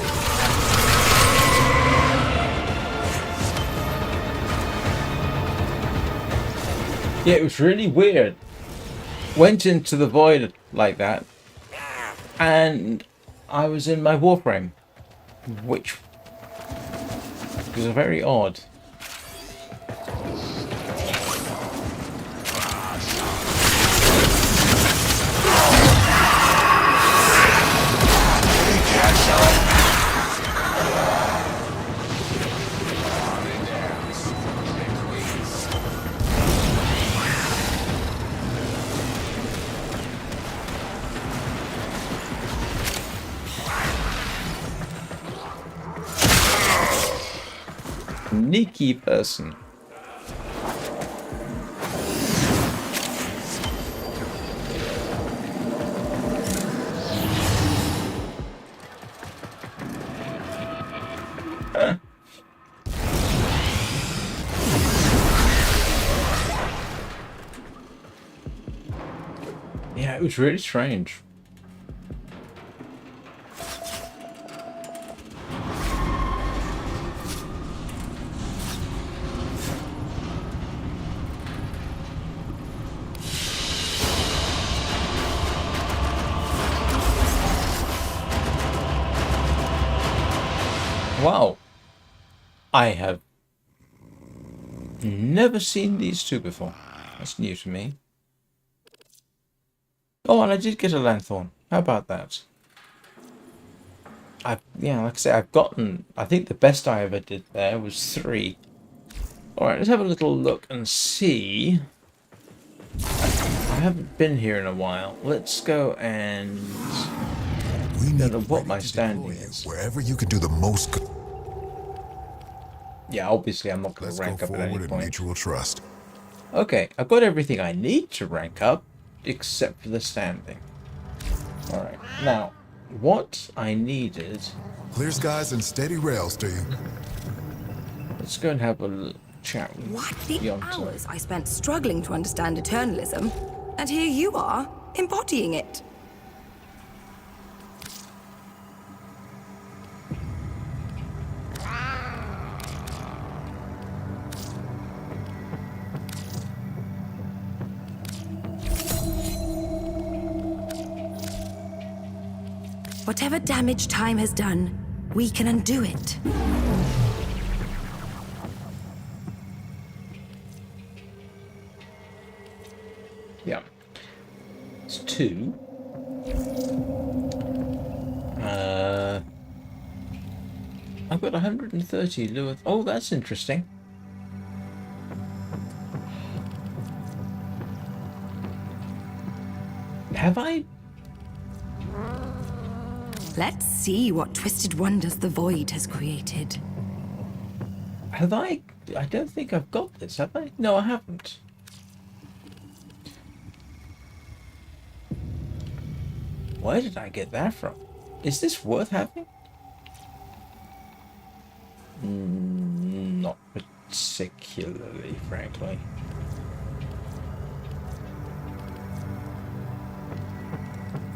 Yeah, it was really weird. Went into the void like that, and I was in my Warframe, which was very odd. Sneaky person. Yeah, it was really strange. Wow. I have never seen these two before. That's new to me. Oh, and I did get a lanthorn. How about that? Yeah, like I say, I've gotten, I think the best I ever did there was 3. Alright, let's have a little look and see. I haven't been here in a while. Let's go and... We I don't need know what ready my to standing deploy you is. wherever you can do the most good. Yeah, obviously I'm not going Let's to go rank up at forward any in point. mutual trust. Okay, I've got everything I need to rank up, except for the standing. Alright, now, what I needed... Clear skies and steady rails to you. Let's go and have a little chat with What the Yonto. hours I spent struggling to understand eternalism, and here you are, embodying it. Whatever damage time has done, we can undo it. Yeah. It's 2. I've got 130 lure. Oh, that's interesting. Have I? Let's see what twisted wonders the Void has created. Have I? I don't think I've got this, have I? No, I haven't. Where did I get that from? Is this worth having? Not particularly, frankly.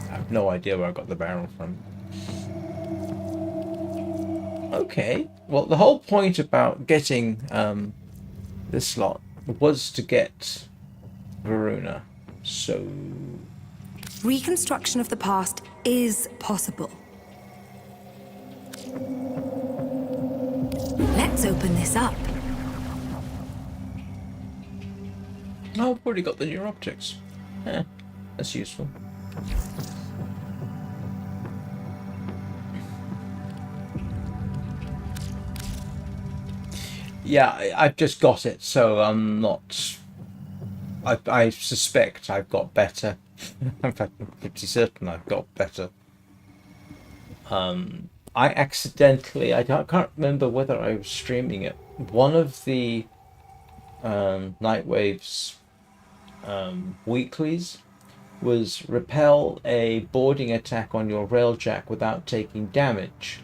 I have no idea where I got the barrel from. Okay, well, the whole point about getting this slot was to get Varuna, so... Reconstruction of the past is possible. Let's open this up. Oh, I've already got the new optics. That's useful. Yeah, I've just got it, so I'm not... I suspect I've got better. In fact, I'm pretty certain I've got better. I accidentally... I can't remember whether I was streaming it. One of the Nightwave's weeklies was repel a boarding attack on your railjack without taking damage.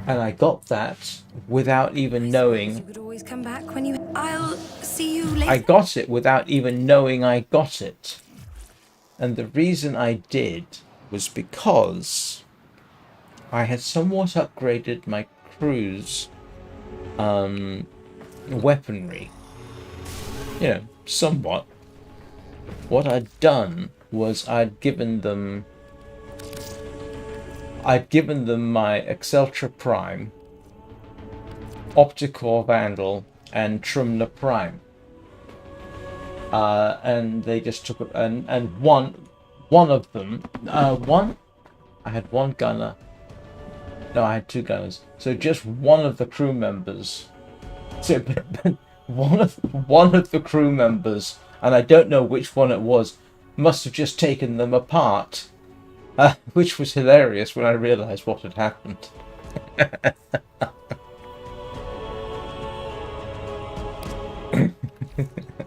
And I got that without even knowing. You could always come back when you... I'll see you later. I got it without even knowing I got it. And the reason I did was because I had somewhat upgraded my crew's weaponry. You know, somewhat. What I'd done was I'd given them my Exceltra Prime, Opticore Vandal, and Trumna Prime. And they just took it, and one of them, I had one gunner. No, I had 2 gunners. So just one of the crew members. So one of the crew members, and I don't know which one it was, must have just taken them apart. Which was hilarious when I realised what had happened.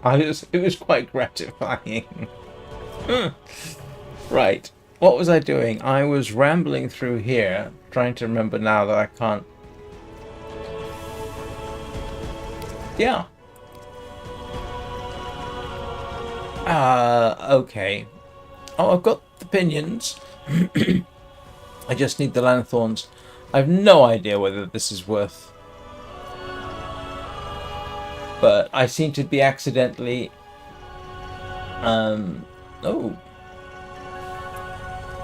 It was quite gratifying. Right. What was I doing? I was rambling through here, trying to remember now that I can't. Yeah. Okay. Oh, I've got the pinions. I just need the lanthorns. I've no idea whether this is worth. But I seem to be accidentally. Oh.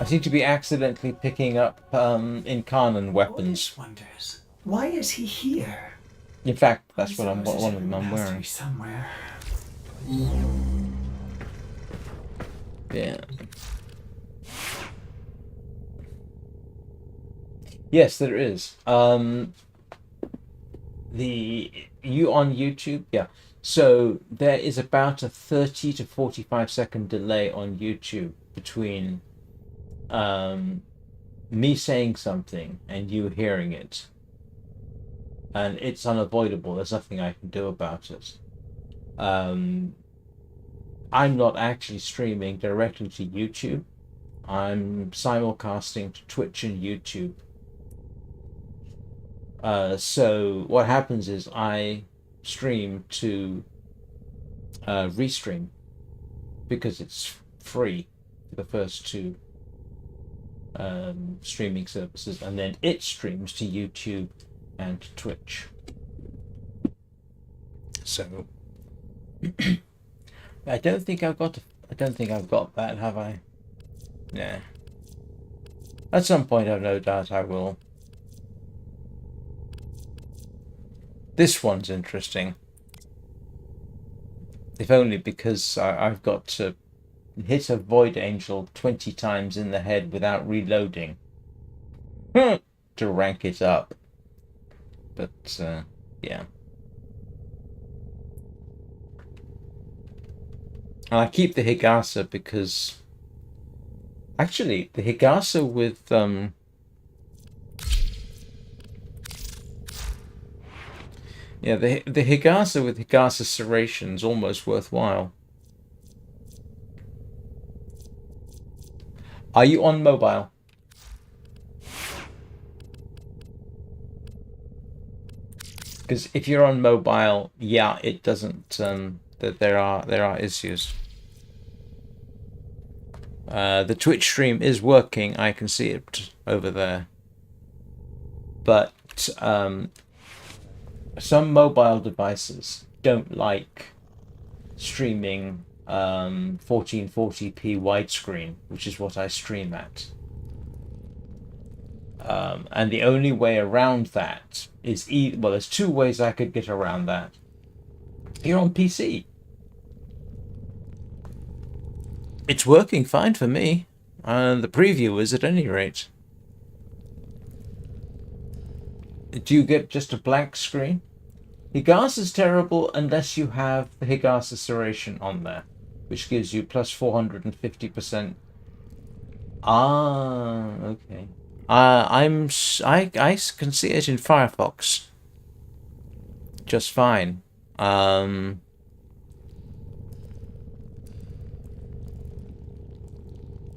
I seem to be accidentally picking up Incarnan weapons. Wonders, why is he here? In fact, that's what one of them I'm wearing. Somewhere. Yeah. Yes, there is. You on YouTube? Yeah. So there is about a 30 to 45-second delay on YouTube between me saying something and you hearing it. And it's unavoidable. There's nothing I can do about it. I'm not actually streaming directly to YouTube. I'm simulcasting to Twitch and YouTube. So what happens is I stream to Restream because it's free for the first two streaming services, and then it streams to YouTube and Twitch. So I don't think I've got that, have I? Nah. At some point, I've no doubt I will. This one's interesting. If only because I've got to hit a Void Angel 20 times in the head without reloading to rank it up. But, yeah. And I keep the Higasa because... Actually, the Higasa with... Yeah, the Higasa with Higasa Serration is almost worthwhile. Are you on mobile? Because if you're on mobile, yeah, it doesn't. That there are issues. The Twitch stream is working. I can see it over there. But some mobile devices don't like streaming 1440p widescreen, which is what I stream at. And the only way around that is well, there's two ways I could get around that. You're on PC. It's working fine for me. The preview is at any rate. Do you get just a blank screen? Higasa is terrible unless you have the Higasa Serration on there, which gives you plus 450%. Ah, okay. I can see it in Firefox just fine.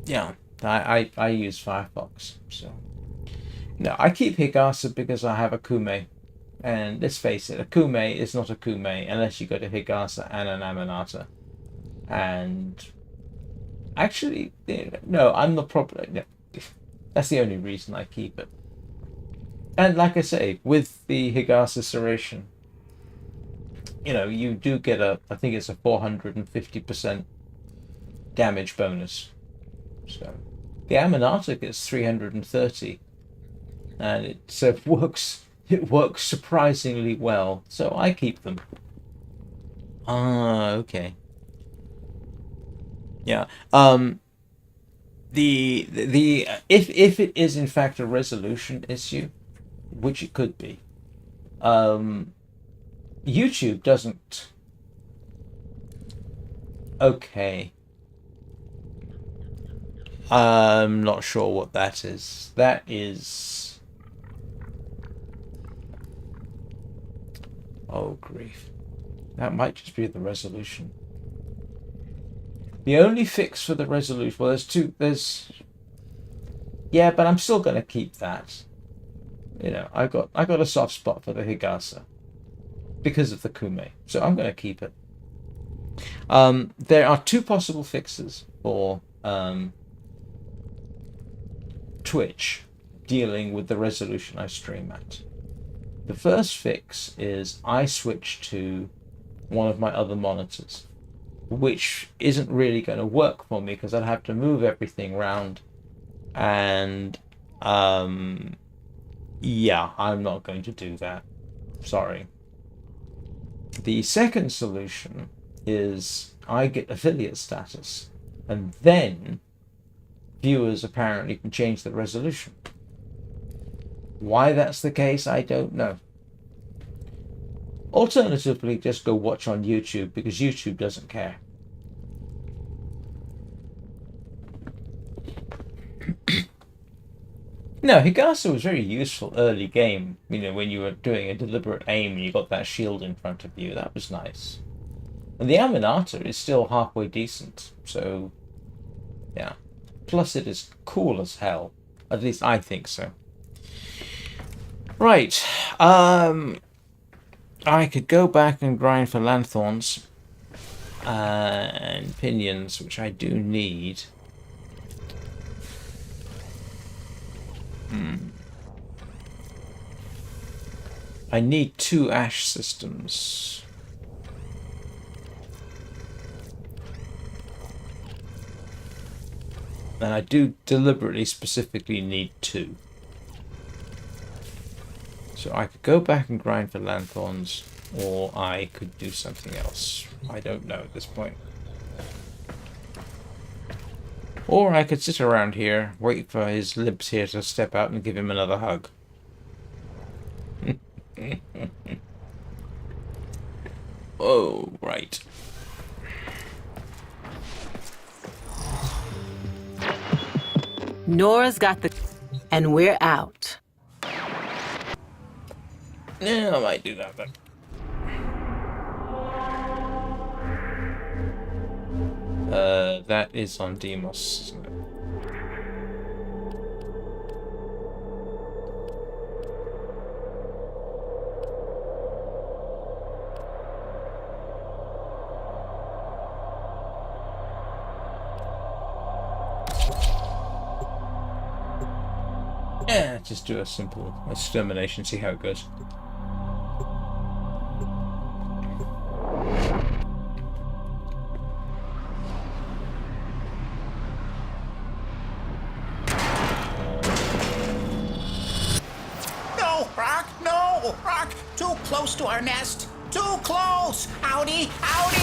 Yeah, I use Firefox, so no, I keep Higasa because I have a Kume. And let's face it, a Kume is not a Kume unless you go to Higasa and an Amanata. And actually, no, I'm not probably. No, that's the only reason I keep it. And like I say, with the Higasa Serration, you do get I think it's a 450% damage bonus. So the Amanata gets 330, and it works. It works surprisingly well, so I keep them. Okay. Yeah. The if it is in fact a resolution issue, which it could be, YouTube doesn't. Okay. I'm not sure what that is. That is. Oh, grief. That might just be the resolution. The only fix for the resolution... Well, there's... Yeah, but I'm still going to keep that. You know, I got a soft spot for the Higasa. Because of the Kume. So I'm going to keep it. There are two possible fixes for Twitch dealing with the resolution I stream at. The first fix is I switch to one of my other monitors, which isn't really going to work for me because I'd have to move everything around, and yeah, I'm not going to do that. Sorry. The second solution is I get affiliate status, and then viewers apparently can change the resolution. Why that's the case, I don't know. Alternatively, just go watch on YouTube, because YouTube doesn't care. No, Higasa was very useful early game. You know, when you were doing a deliberate aim and you got that shield in front of you, that was nice. And the Aminata is still halfway decent, so yeah. Plus it is cool as hell. At least I think so. Right. I could go back and grind for lanthorns and pinions, which I do need. I need 2 ash systems. And I do deliberately specifically need 2. So I could go back and grind for lanthorns, or I could do something else. I don't know at this point. Or I could sit around here, wait for his libs here to step out and give him another hug. Oh, right. Nora's got the... and we're out. Yeah, I might do that then. That is on Demos, isn't it? Yeah, just do a simple extermination, see how it goes. No, Rock! Too close to our nest! Too close! Howdy! Howdy!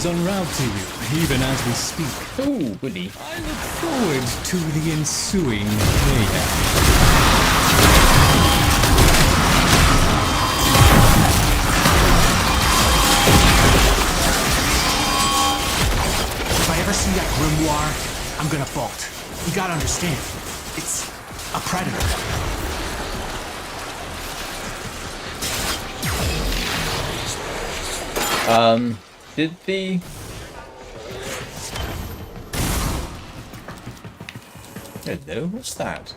is en route to you, even as we speak. Ooh, goody. I look forward to the ensuing mayhem. If I ever see that grimoire, I'm gonna bolt. You gotta understand, it's a predator. Did the... Hello, what's that?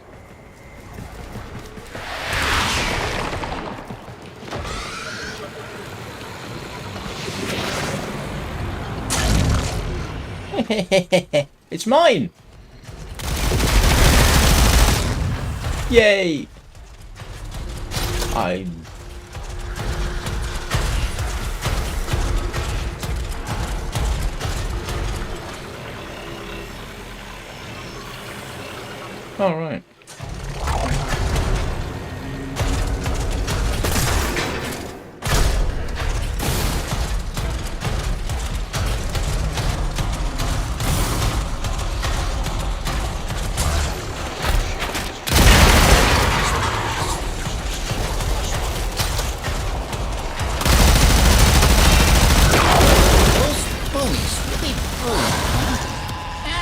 It's mine! Yay! I'm... All right.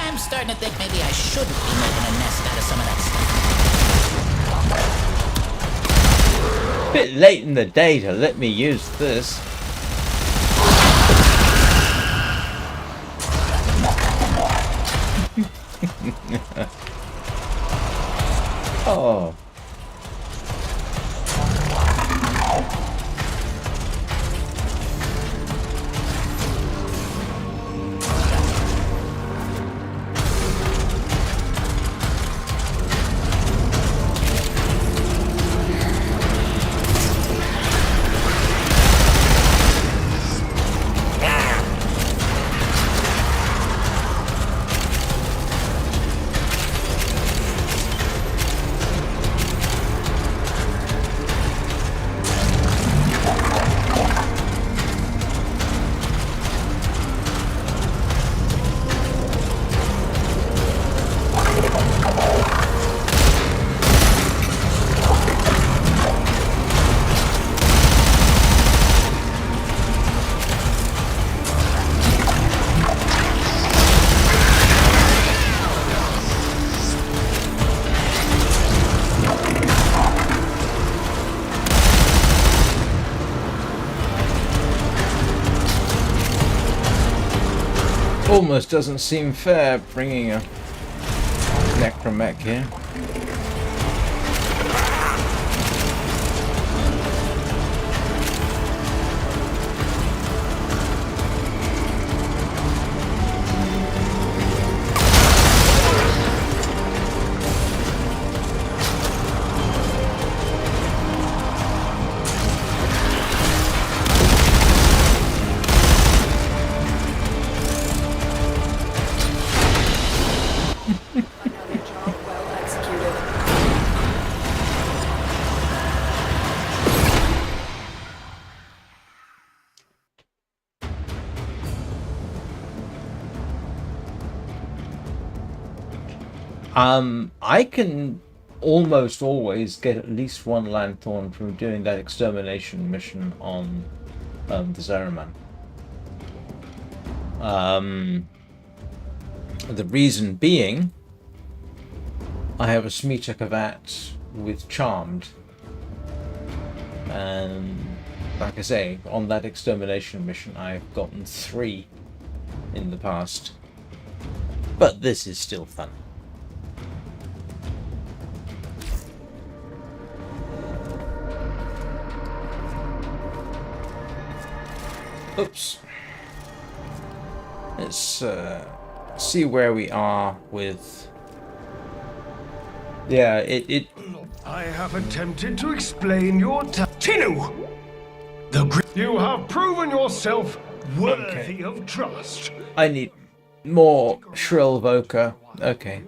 I'm starting to think maybe I shouldn't be making a nest out of some of that stuff. Bit late in the day to let me use this. Oh. Almost doesn't seem fair bringing a Necramech here. I can almost always get at least one lanthorn from doing that extermination mission on the Zeraman. The reason being, I have a Smeeta Kavat with Charmed, and like I say, on that extermination mission I've gotten 3 in the past, but this is still fun. Oops. Let's see where we are with... Yeah, it... I have attempted to explain your Tinu! You have proven yourself worthy of trust. I need more Shrill Voker. Okay.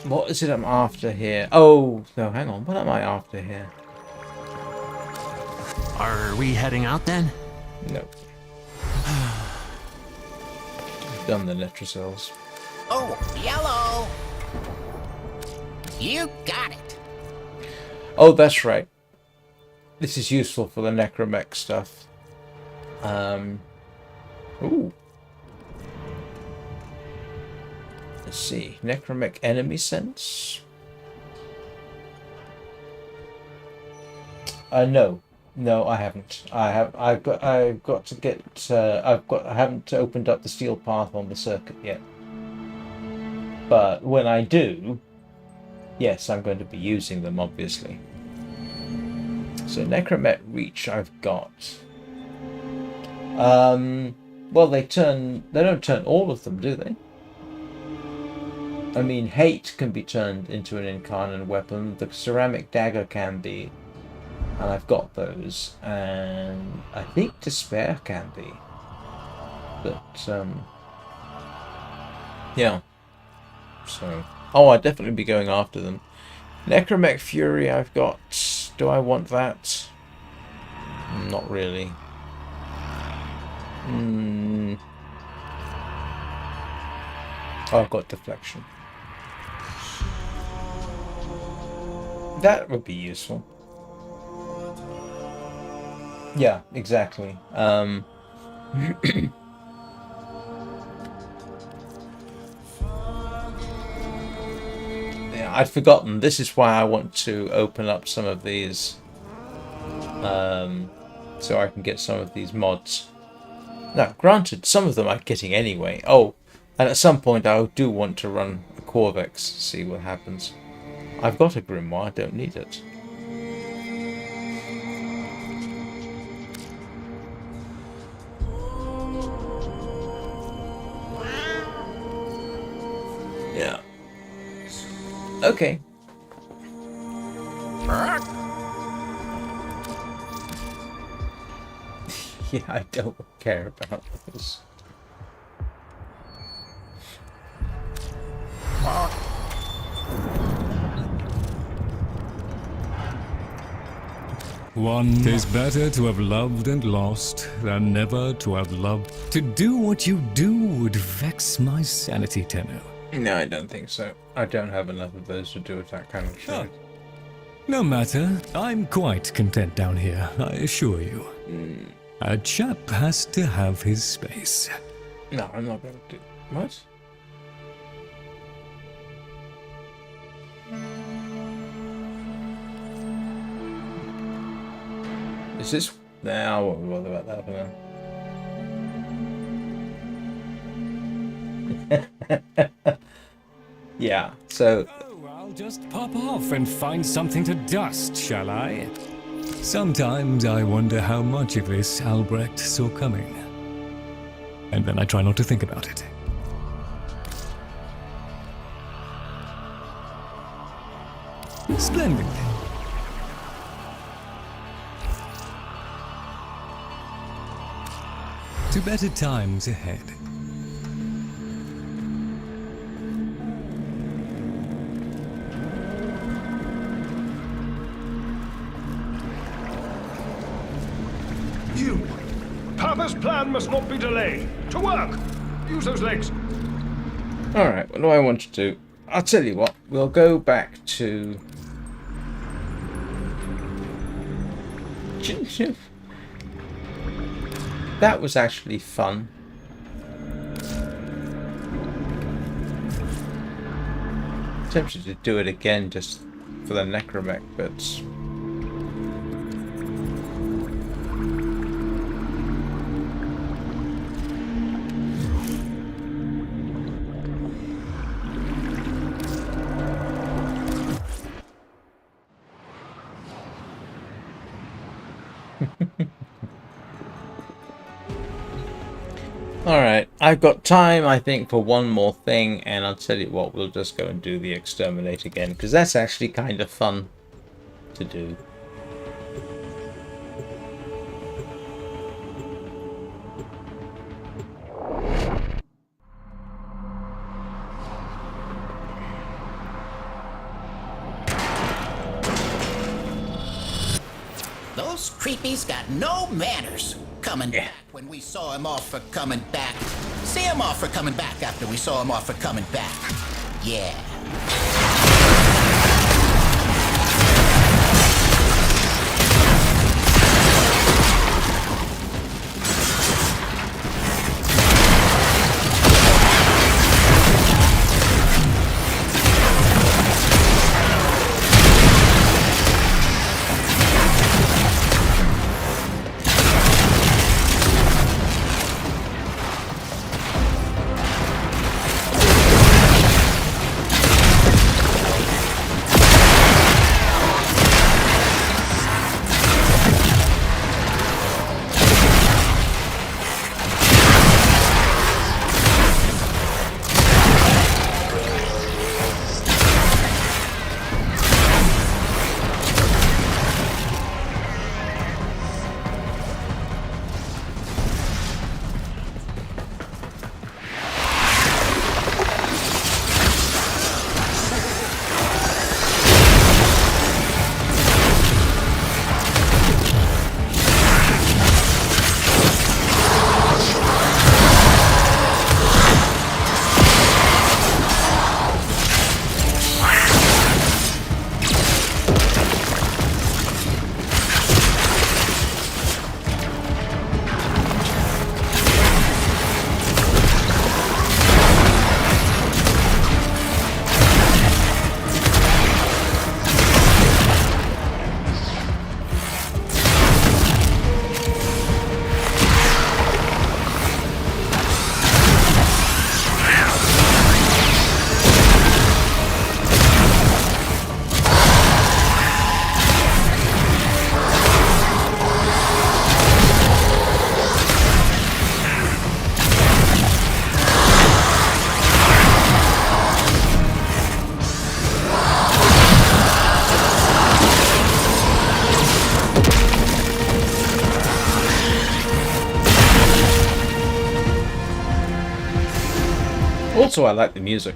What is it I'm after here? Oh, no, hang on. What am I after here? Are we heading out then? No. Done the Netracells. Oh, yellow. You got it. Oh, that's right. This is useful for the Necramech stuff. Ooh. Let's see. Necramech enemy sense. No, I haven't. I've got to get. I haven't opened up the steel path on the circuit yet. But when I do, yes, I'm going to be using them, obviously. So Necramech Reach I've got. Well, they don't turn all of them, do they? I mean, Hate can be turned into an incarnate weapon. The Ceramic Dagger can be. And I've got those. And I think Despair can be. But, yeah. So, oh, I'd definitely be going after them. Necramech Fury I've got. Do I want that? Not really. Oh, I've got Deflection. That would be useful. Yeah, exactly. Yeah, I'd forgotten. This is why I want to open up some of these, so I can get some of these mods. Now, granted, some of them I'm getting anyway. Oh, and at some point I do want to run a Corvex, see what happens. I've got a Grimoire, I don't need it. Yeah. Okay. Yeah, I don't care about this. "'Tis better to have loved and lost than never to have loved. To do what you do would vex my sanity, Tenno." No, I don't think so. I don't have enough of those to do with that kind of shit. No matter, I'm quite content down here, I assure you. A chap has to have his space. No, I'm not going to do... What? Is this... Nah, I won't bother about that for now. Yeah, so... Oh, I'll just pop off and find something to dust, shall I? Sometimes I wonder how much of this Albrecht saw coming. And then I try not to think about it. Splendid. To better times ahead. You! Papa's plan must not be delayed. To work! Use those legs. Alright, what do I want to do? I'll tell you what, we'll go back to... That was actually fun. Tempted to do it again just for the Necramech bits. Alright, I've got time, I think, for one more thing, and I'll tell you what, we'll just go and do the Exterminate again, because that's actually kind of fun to do. Those creepies got no manners. coming back when we saw him off for coming back. See him off for coming back after we saw him off for coming back. Yeah. Also, I like the music.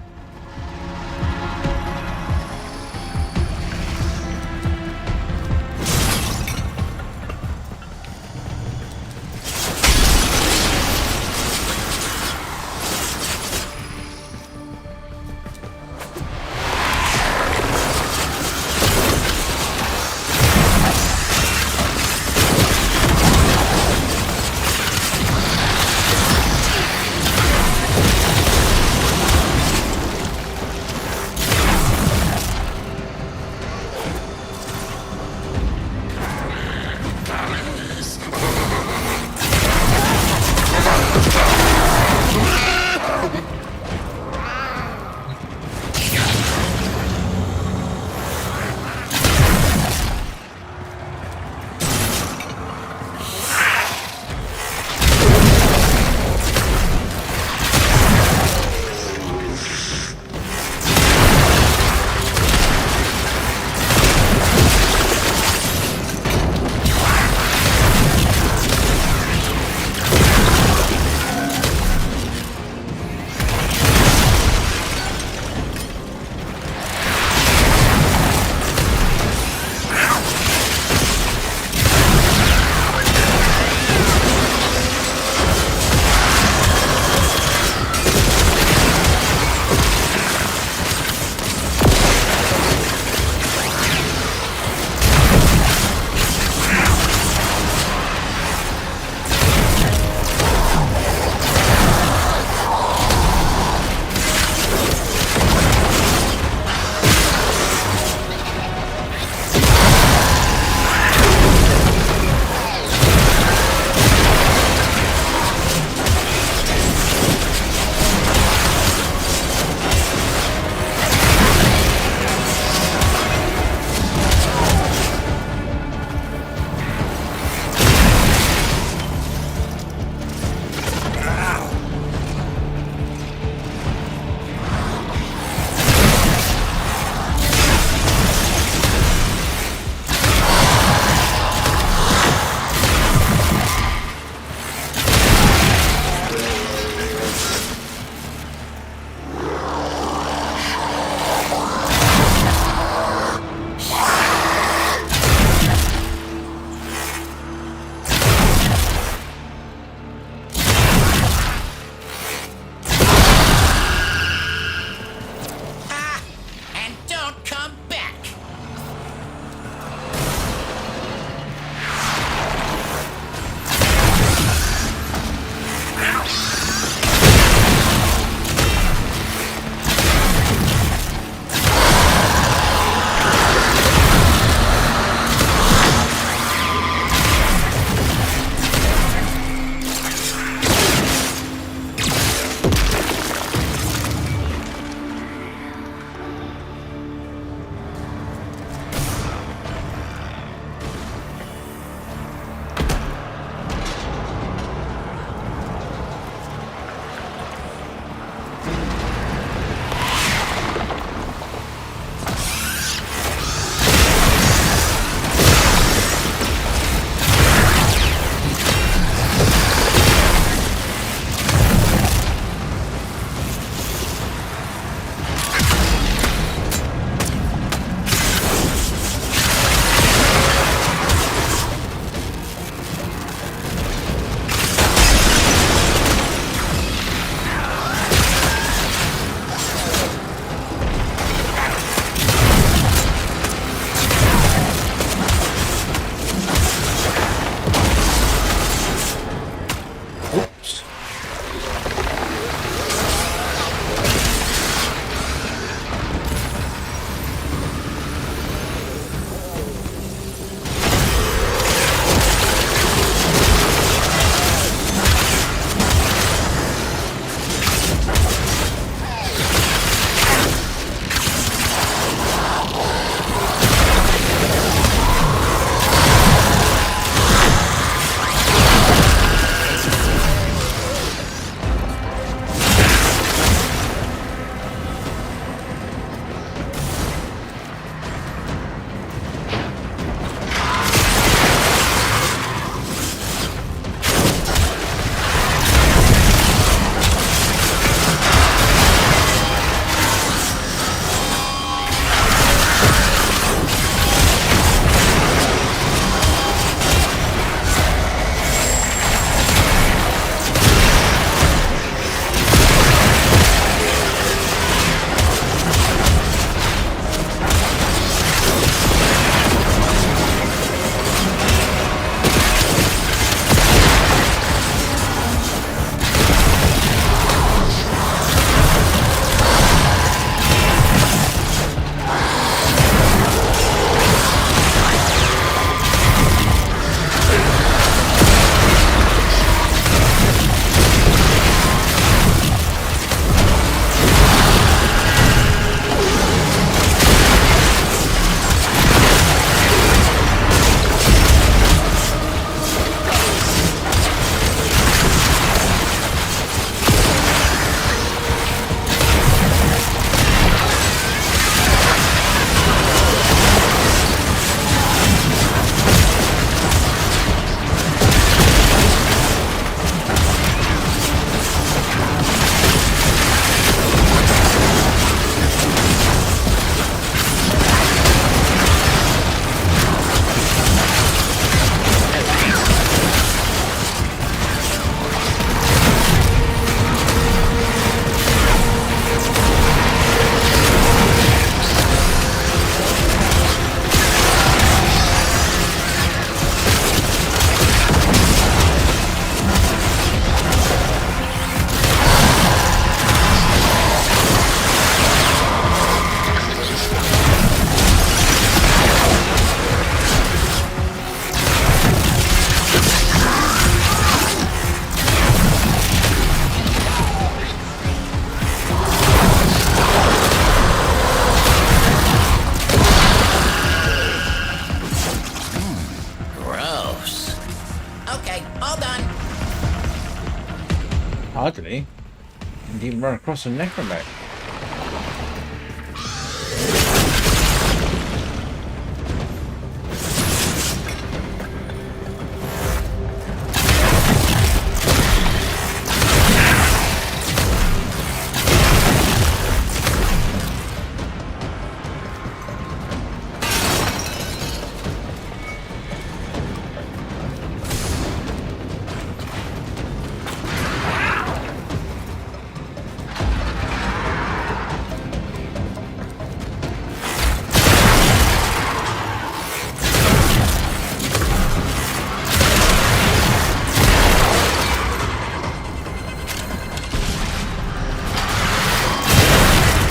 Hardly. Didn't even run across a Necramech.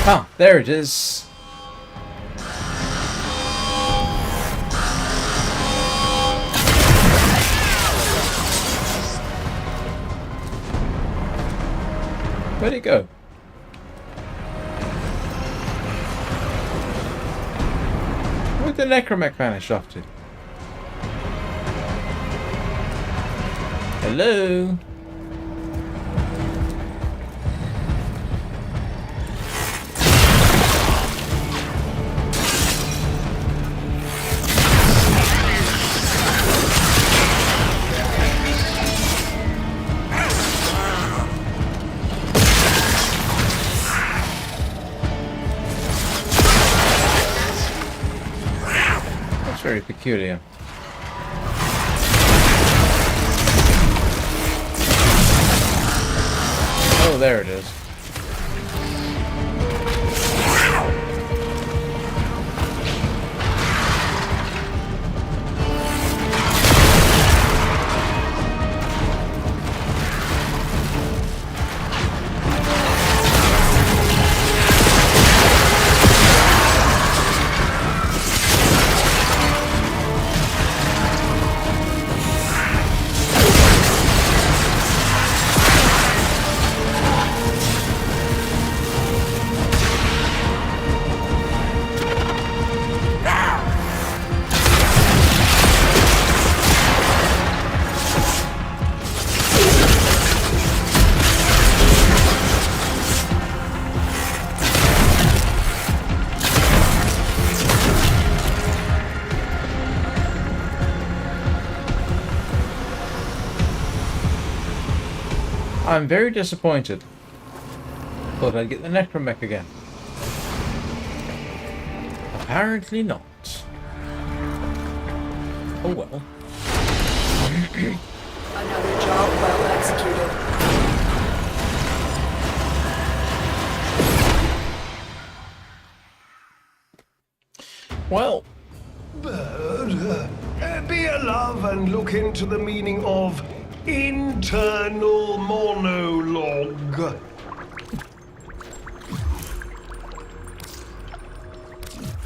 Ah, there it is. Where'd it go? Where'd the Necramech vanish off to? Hello? Very peculiar. Oh, there it is. I'm very disappointed. Thought I'd get the Necramech again. Apparently not. Oh well. Another job well executed. Well. Bird, be a love and look into the meaning of internal monologue.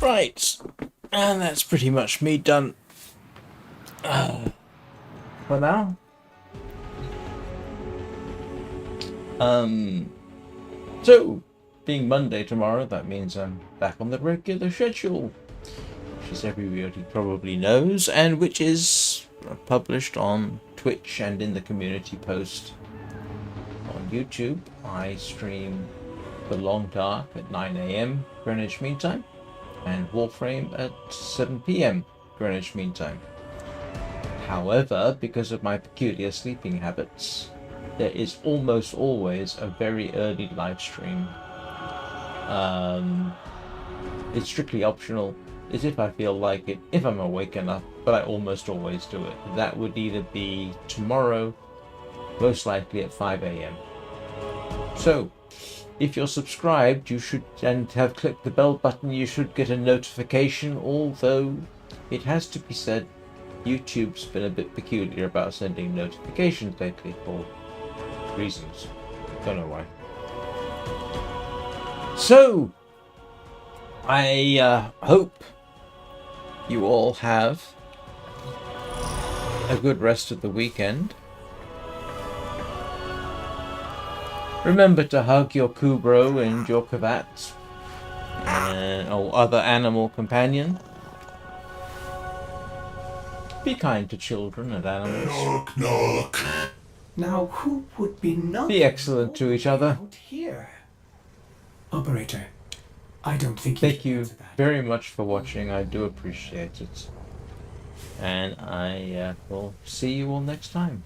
Right. And that's pretty much me done. For now. So, being Monday tomorrow, that means I'm back on the regular schedule. Which is everybody probably knows, and which is published on Twitch and in the community post on YouTube. I stream The Long Dark at 9 AM Greenwich Mean Time and Warframe at 7 PM Greenwich Mean Time. However, because of my peculiar sleeping habits, there is almost always a very early live stream. It's strictly optional. Is if I feel like it, if I'm awake enough, but I almost always do it. That would either be tomorrow, most likely at 5 AM. So, if you're subscribed, you should, and have clicked the bell button, you should get a notification, although it has to be said, YouTube's been a bit peculiar about sending notifications lately for reasons. Don't know why. So, I hope you all have a good rest of the weekend. Remember to hug your Kubrow and your Kavat or other animal companion. Be kind to children and animals. Knock, knock. Now, who would be not Be excellent to each other. out here? Operator, I don't think Thank can you answer that. very much for watching. I do appreciate it. And I will see you all next time.